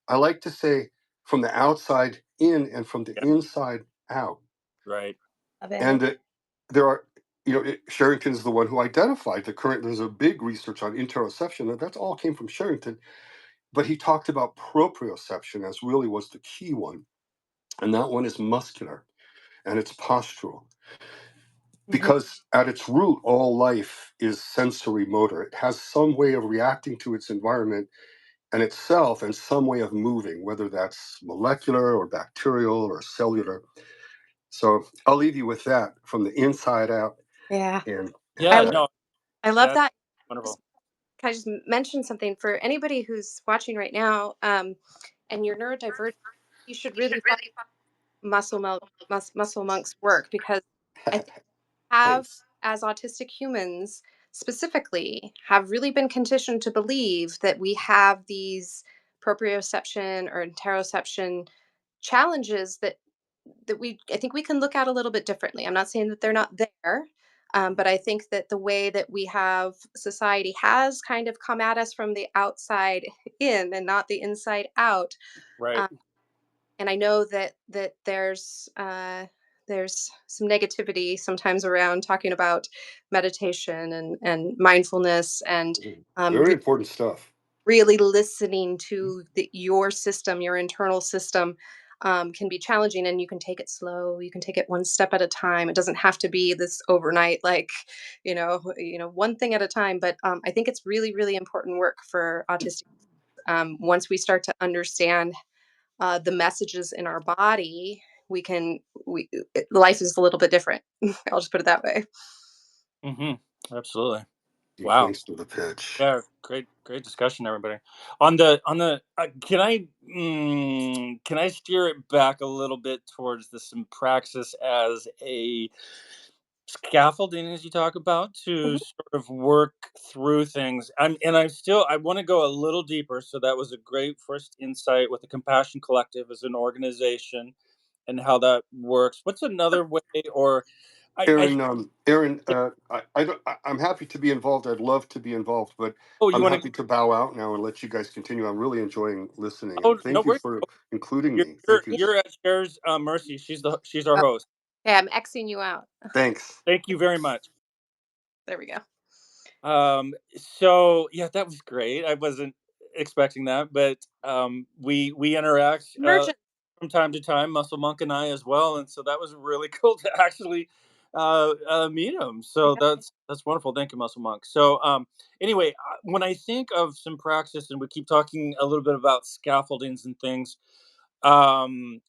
I like to say from the outside in and from the yeah, inside out. right. love And it. that there are, Sherrington is the one who identified the current. There's a big research on interoception, and that's all came from Sherrington. But he talked about proprioception as really was the key one, and that one is muscular and it's postural, Mhm, because at its root, all life is sensory motor. It has some way of reacting to its environment and itself, and some way of moving, whether that's molecular or bacterial or cellular. So I'll leave you with that, from the inside out. yeah. And I Yeah, lo- no, I love that's that. wonderful. Just Can I just mention something for anybody who's watching right now? And you're neurodivergent, you should really follow Muscle Monk's work because I think have, thanks. as autistic humans specifically, have really been conditioned to believe that we have these proprioception or interoception challenges that we I think we can look at a little bit differently. I'm not saying that they're not there, but I think that the way that we have society has kind of come at us from the outside in and not the inside out. Right. Um, and I know that there's some negativity sometimes around talking about meditation and mindfulness and Very important stuff. really listening to your system, your internal system, can be challenging. And you can take it slow. You can take it one step at a time. It doesn't have to be this overnight, like one thing at a time. But I think it's really, really important work for autistic. Once we start to understand the messages in our body, life is a little bit different. I'll just put it that way. Hmm. Absolutely. Wow. Thanks for the pitch. Yeah, great discussion, everybody. On the can I steer it back a little bit towards the praxis as a scaffolding, as you talk about, to Mhm. sort of work through things. I want to go a little deeper. So that was a great first insight with the Compassion Collective as an organization and how that works. What's another way, or I Aaron, yeah, I'm happy to be involved. I'd love to be involved, but oh, you I'm want to? happy to bow out now and let you guys continue. I'm really enjoying listening, Oh, and no thank you worries. for including You're me. you're Thank you. Yeah. you're at Cher's mercy. She's our Oh, host. okay, I'm Xing you out. Thanks. Thank you very much. There we go. So yeah, that was great. I wasn't expecting that, but we interact Emergent. from time to time, Muscle Monk and I as well, and so that was really cool to actually meet him. So that's wonderful. Thank you, Muscle Monk. So anyway, when I think of Praxis, and we keep talking a little bit about scaffoldings and things, um,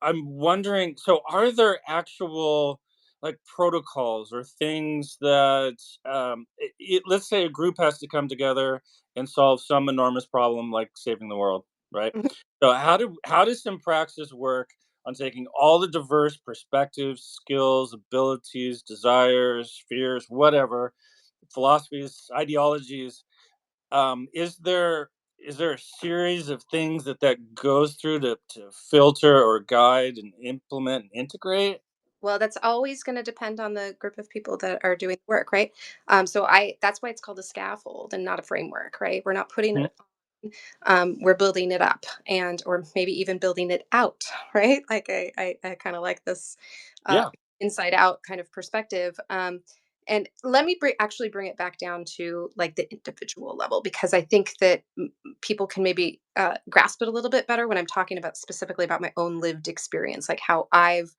I'm wondering, so are there actual like protocols or things that let's say a group has to come together and solve some enormous problem like saving the world, right? Mhm. So how does Praxis work on taking all the diverse perspectives, skills, abilities, desires, fears, whatever, philosophies, ideologies, is there a series of things that goes through to filter or guide and implement and integrate? Well, that's always going to depend on the group of people that are doing the work, right? So that's why it's called a scaffold and not a framework, right? We're not putting Mhm. it we're building it up, and or maybe even building it out, right? Like I kind of like this uh, Yeah. inside out kind of perspective. And let me actually bring it back down to like the individual level, because I think that people can maybe grasp it a little bit better when I'm talking about specifically about my own lived experience, like how I've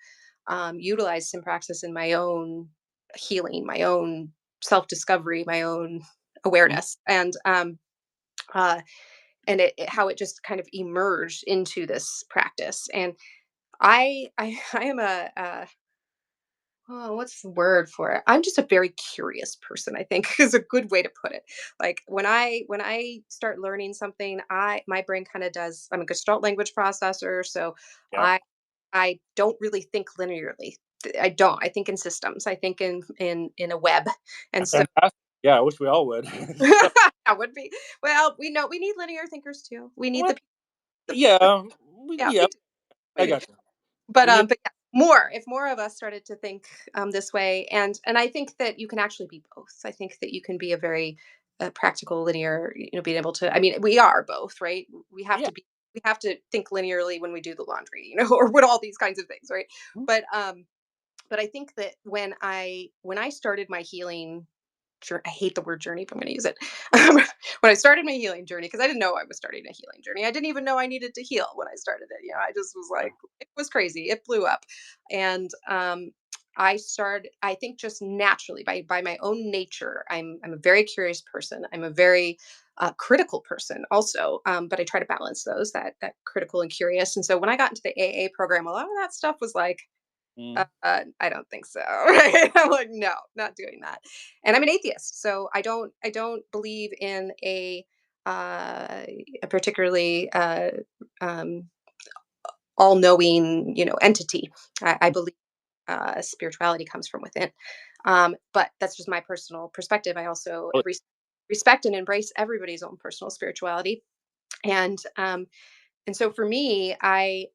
utilized Praxis in my own healing, my own self discovery, my own Mhm. awareness, uh, and how it just kind of emerged into this practice. And I am oh, what's the word for it? I'm just a very curious person, I think is a good way to put it. Like when I start learning something, my brain kind of does. I'm a Gestalt language processor, so Yeah. I don't really think linearly. I don't. I think in systems. I think in a web. And so Fantastic. Yeah, I wish we all would. So, that would be, well, we know we need linear thinkers too. We need well, the yeah, yeah, yeah, we do. We I do. got you. We need, But yeah, more if more of us started to think this way, and I think that you can actually be both. I think that you can be a very practical, linear, being able to. I mean, we are both, right? We have yeah. to be. We have to think linearly when we do the laundry, or with all these kinds of things, right? Mhm. But um, but I think that when I started my healing I hate the word journey, but I'm going to use it. When I started my healing journey, because I didn't know I was starting a healing journey. I didn't even know I needed to heal when I started it. I just was Yeah. like, it was crazy. It blew up. And I started, I think just naturally by my own nature, I'm a very curious person. I'm a very critical person also, but I try to balance that critical and curious. And so when I got into the AA program, a lot of that stuff was like, Mm. I don't think so. Right? I'm like, no, not doing that. And I'm an atheist, so I don't believe in a particularly um, all-knowing, entity. I believe spirituality comes from within. But that's just my personal perspective. I also Well, respect and embrace everybody's own personal spirituality, and so for me, I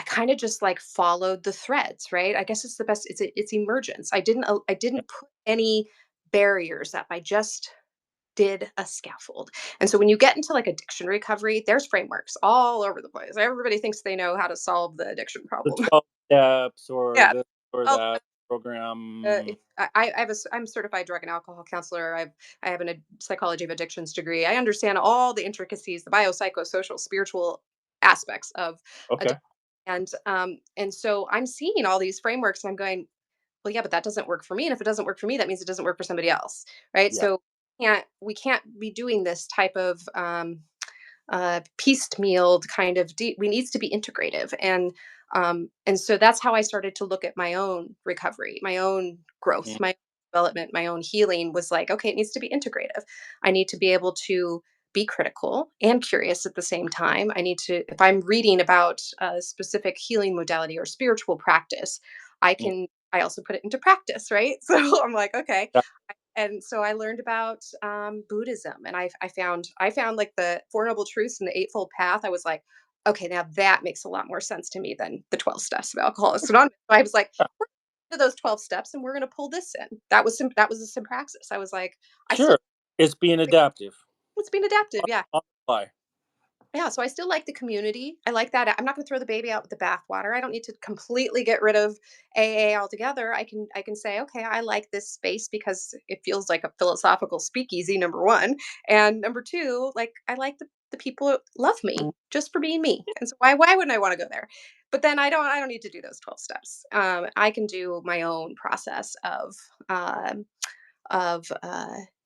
kind of just like followed the threads, right? I guess it's the best. It's emergence. I yeah. didn't put any barriers up. I just did a scaffold. And so when you get into like addiction recovery, there's frameworks all over the place. Everybody thinks they know how to solve the addiction The problem. 12 steps or Yeah. this or All that program. I'm certified drug and alcohol counselor. I have a psychology of addictions degree. I understand all the intricacies, the biopsychosocial, spiritual aspects of Okay. addiction. And so I'm seeing all these frameworks and I'm going, well, yeah, but that doesn't work for me. And if it doesn't work for me, that means it doesn't work for somebody else. Right. Yeah. So we can't be doing this type of piecemealed kind of we needs to be integrative, and so that's how I started to look at my own recovery, my own growth, Mm. my own development, my own healing. Was like, okay, it needs to be integrative. I need to be able to be critical and curious at the same time. I need to, if I'm reading about a specific healing modality or spiritual practice, Mm. I also put it into practice, right? So I'm like, okay. Yeah. And so I learned about Buddhism, and I found like the Four Noble Truths and the Eightfold Path. I was like, okay, now that makes a lot more sense to me than the 12 steps of Alcoholics Anonymous. So I was like, Yeah. we're to those 12 steps, and we're going to pull this in. That was a Praxis. I was like, I still Sure. It's being adaptive. it's being adaptive, yeah. On the fly. Yeah, so I still like the community. I like that. I'm not going to throw the baby out with the bathwater. I don't need to completely get rid of AA altogether. I can say, okay, I like this space because it feels like a philosophical speakeasy. Number one, and number two, like I like the people who love me just for being me. And so why wouldn't I want to go there? but then I don't need to do those 12 steps. I can do my own process um, of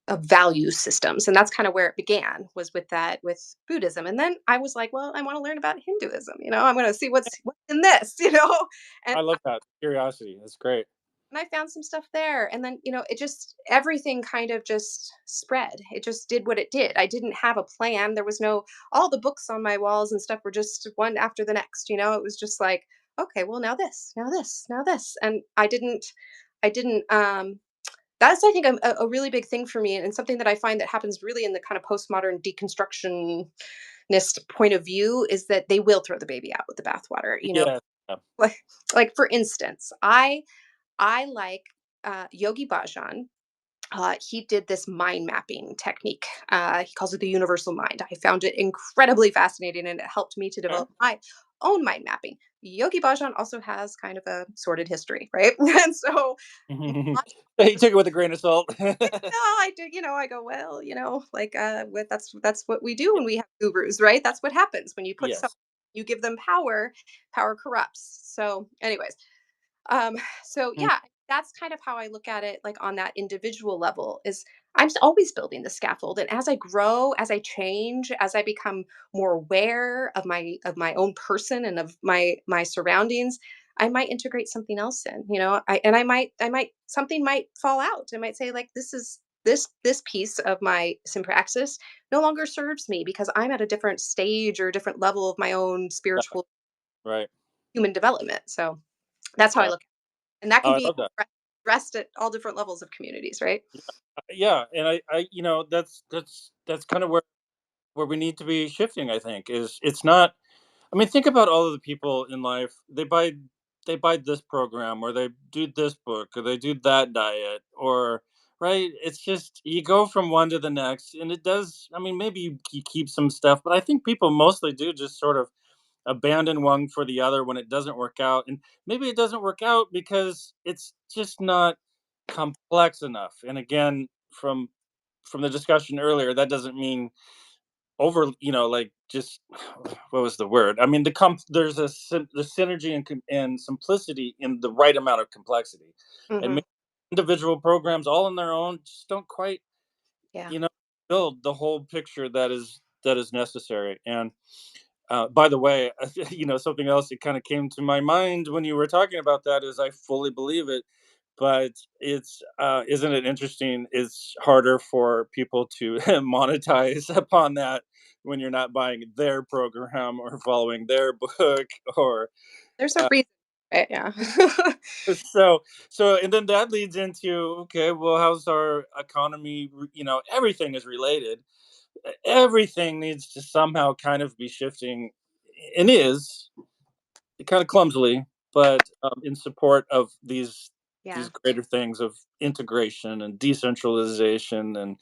of value systems, and that's kind of where it began, was with that, with Buddhism. And then I was like, well, I want to learn about Hinduism. I'm going to see what's in this. And I love that curiosity. That's great. I found some stuff there. And then, it just, everything kind of just spread. It just did what it did. I didn't have a plan. There was no, all the books on my walls and stuff were just one after the next. It was just like, okay, well, now this, now this, now this. And I didn't, that's, I think, a really big thing for me, and something that I find that happens really in the kind of postmodern deconstructionist point of view, is that they will throw the baby out with the bathwater. Yeah. Yeah. Like for instance, I like Yogi Bhajan. He did this mind mapping technique. He calls it the universal mind. I found it incredibly fascinating, and it helped me to Okay. develop my own mind mapping. Yogi Bhajan also has kind of a sordid history, right? And so He took it with a grain of salt. I do, I go, well, like that's what we do when we have gurus, right? That's what happens when you put some Yes. you give them power, power corrupts. So, anyways, um, so Mm. yeah, that's kind of how I look at it, like on that individual level, is always building the scaffold. And as I grow, as I change, as I become more aware of my own person and of my surroundings, I might integrate something else in, I might something might fall out. I might say, like, this piece of my sympaxis no longer serves me because I'm at a different stage or a different level of my own spiritual Right. human development. So that's how I Yeah. look, and that Oh, can I be love that. addressed at all different levels of communities, right? Yeah, and that's kind of where we need to be shifting. I think is it's not. I mean, think about all of the people in life. They buy this program, or they do this book, or they do that diet, or right. It's just you go from one to the next, and it does. I mean, maybe you keep some stuff, but I think people mostly do just sort of abandon one for the other when it doesn't work out. And maybe it doesn't work out because it's just not complex enough. And again, from the discussion earlier, that doesn't mean over, like just what was the word? I mean, there's the synergy and simplicity in the right amount of complexity. And Hmm. maybe individual programs all on their own just don't quite, Yeah. you know, build the whole picture that is necessary. And by the way, something else that kind of came to my mind when you were talking about that is I fully believe it, but it's isn't it interesting? It's harder for people to monetize upon that when you're not buying their program or following their book or There's a uh, reason. Right? Yeah. so and then that leads into, okay, well, how's our economy? Everything is related. Everything needs to somehow kind of be shifting, and is kind of clumsily, but in support of these Yeah. greater things of integration and decentralization and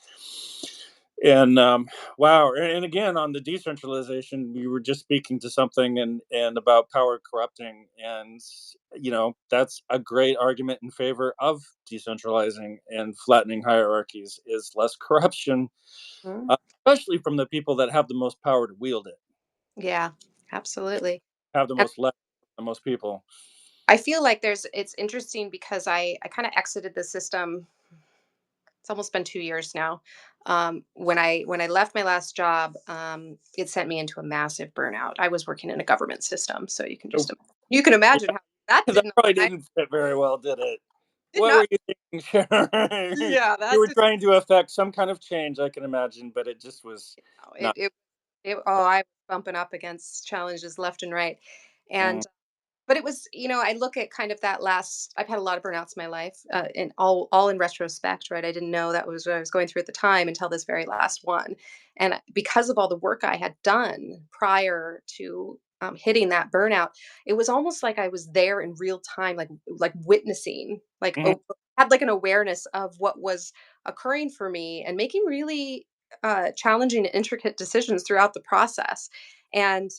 wow. And again, on the decentralization, we were just speaking to something and about power corrupting, and that's a great argument in favor of decentralizing and flattening hierarchies is less corruption, Mhm. uh, especially from the people that have the most power to wield it, Yeah. Absolutely. have the And most left, the most people. I feel like it's interesting because I kind of exited the system. It's almost been 2 years now. When I left my last job, it sent me into a massive burnout. I was working in a government system, so you can Yeah, imagine how that that didn't probably I didn't fit very well, did it? did What not. were you thinking, Sharon? Yeah, You that were did. trying to affect some kind of change, I can imagine, but it just was No, not. I was bumping up against challenges left and right, Mm, and but it was, I look at kind of that last. I've had a lot of burnouts in my life, and all in retrospect, right? I didn't know that was what I was going through at the time until this very last one, and because of all the work I had done prior to hitting that burnout, it was almost like I was there in real time, like witnessing, like mhm, had like an awareness of what was occurring for me, and making really challenging and intricate decisions throughout the process. And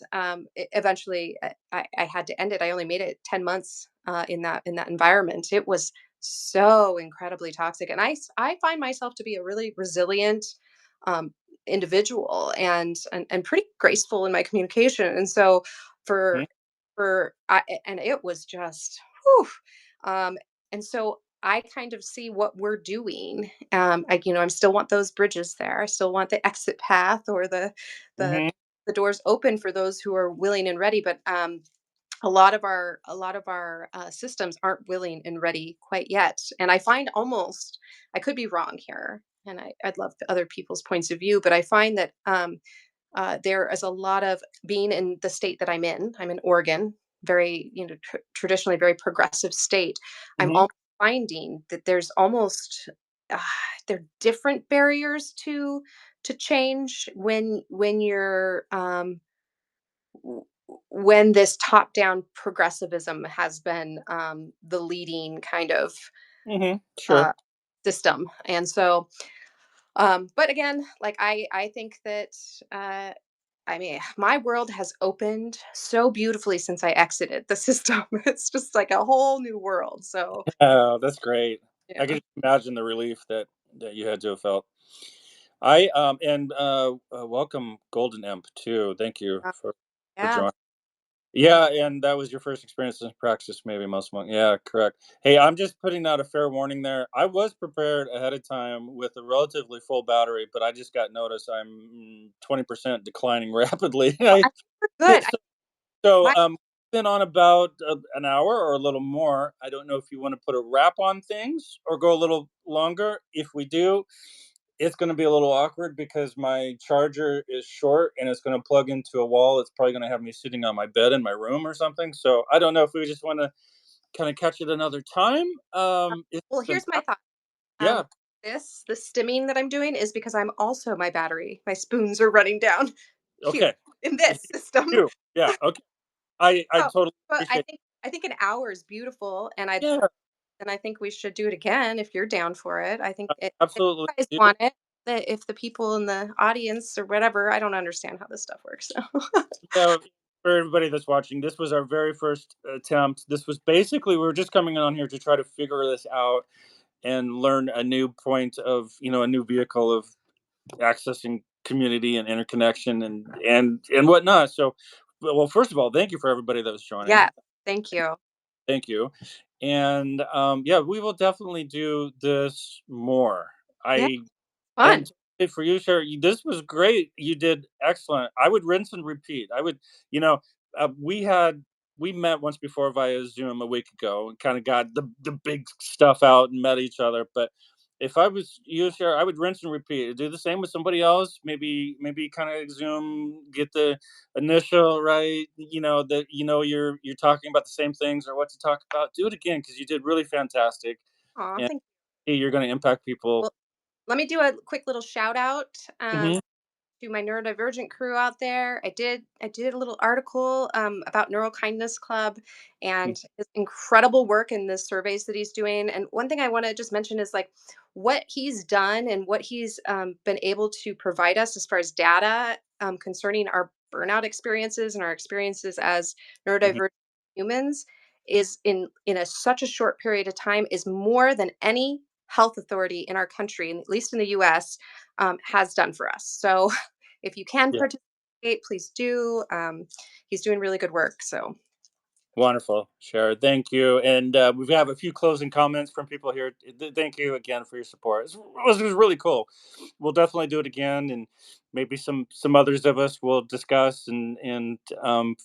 eventually, I had to end it. I only made it 10 months in that environment. It was so incredibly toxic, and I find myself to be a really resilient um, individual, and pretty graceful in my communication. And so for mhm. and it was just, whew. Um, and so I kind of see what we're doing. I still want those bridges there. I still want the exit path or the Hmm. the doors open for those who are willing and ready. But a lot of our systems aren't willing and ready quite yet. And I find almost, I could be wrong here, and I'd love other people's points of view, but I find that there is a lot of being in the state that I'm in. I'm in Oregon, very, traditionally very progressive state. I'm Hmm. almost finding that there's almost uh, there are different barriers to change when you're w- when this top down progressivism has been the leading kind of Hmm. Sure. uh, system. And so but again, like I think that uh I mean, my world has opened so beautifully since I exited the system. It's just like a whole new world. So, Oh, that's great. I can yeah. just imagine the relief that you had to have felt. I and welcome Golden Imp too. Thank you Uh, for yeah. joining. Yeah, and that was your first experience in praxis, maybe most month. Yeah, correct. Hey, I'm just putting out a fair warning there. I was prepared ahead of time with a relatively full battery, but I just got notice I'm 20% declining rapidly. Well, I think we're good. So, so My been on about an hour or a little more. I don't know if you want to put a wrap on things or go a little longer. If we do, it's going to be a little awkward because my charger is short and it's going to plug into a wall. It's probably going to have me sitting on my bed in my room or something. So I don't know if we just want to kind of catch it another time. It's well, been here's my thought. yeah. The stimming that I'm doing is because I'm also my battery. My spoons are running down here Okay. in this system. You. Yeah. Okay. I So, totally but I appreciate. think I think an hour is beautiful, and Yeah. I think we should do it again if you're down for it. If Absolutely. you guys Do. want it, if the people in the audience or whatever, I don't understand how this stuff works. So. Yeah. For everybody that's watching, this was our very first attempt. This was basically we were just coming on here to try to figure this out and learn a new point of a new vehicle of accessing community and interconnection and whatnot. So, well, first of all, thank you for everybody that was joining. Yeah, thank you. Thank you, and yeah, we will definitely do this more. Yeah, I fun. and for you, Sherry, this was great. You did excellent. I would rinse and repeat. I would, you know, we met once before via Zoom a week ago and kind of got the big stuff out and met each other. But if I was you, Sherry, I would rinse and repeat. Do the same with somebody else. Maybe kind of Zoom, get the initial right. That you're talking about the same things or what to talk about. Do it again because you did really fantastic, Aw, and thank you're going to impact people. Well, let me do a quick little shout out. Hmm. To my neurodivergent crew out there. I did a little article about Neurokindness Club and his incredible work in the surveys that he's doing. And one thing I want to just mention is like what he's done and what he's been able to provide us as far as data concerning our burnout experiences and our experiences as Hmm. neurodivergent humans is in a such a short period of time is more than any health authority in our country, and at least in the US, has done for us. So if you can Yeah. participate, please do. He's doing really good work. So Wonderful, Shara. Thank you. And we have a few closing comments from people here. Thank you again for your support. It was really cool. We'll definitely do it again, and maybe some others of us will discuss and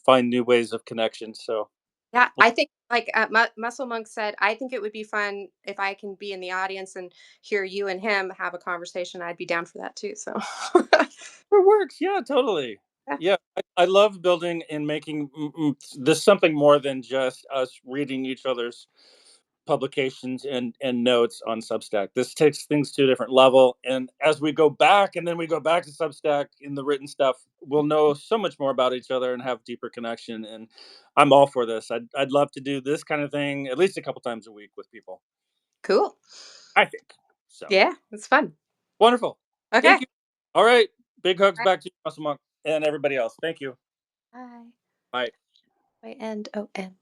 find new ways of connection. So, yeah, I think like Muscle Monk said, I think it would be fun if I can be in the audience and hear you and him have a conversation. I'd be down for that too. So it works. Yeah, totally. yeah, Yeah, I love building and making this something more than just us reading each other's publications and notes on Substack. This takes things to a different level. And as we go back and then we go back to Substack in the written stuff, we'll know so much more about each other and have deeper connection. And I'm all for this. I'd love to do this kind of thing at least a couple times a week with people. cool. I think so. Yeah, it's fun. Wonderful. Okay. Thank you. All right. Big hugs All right. back to you, Muscle Monk, and everybody else. Thank you. Bye. Bye. By end. Oh, end.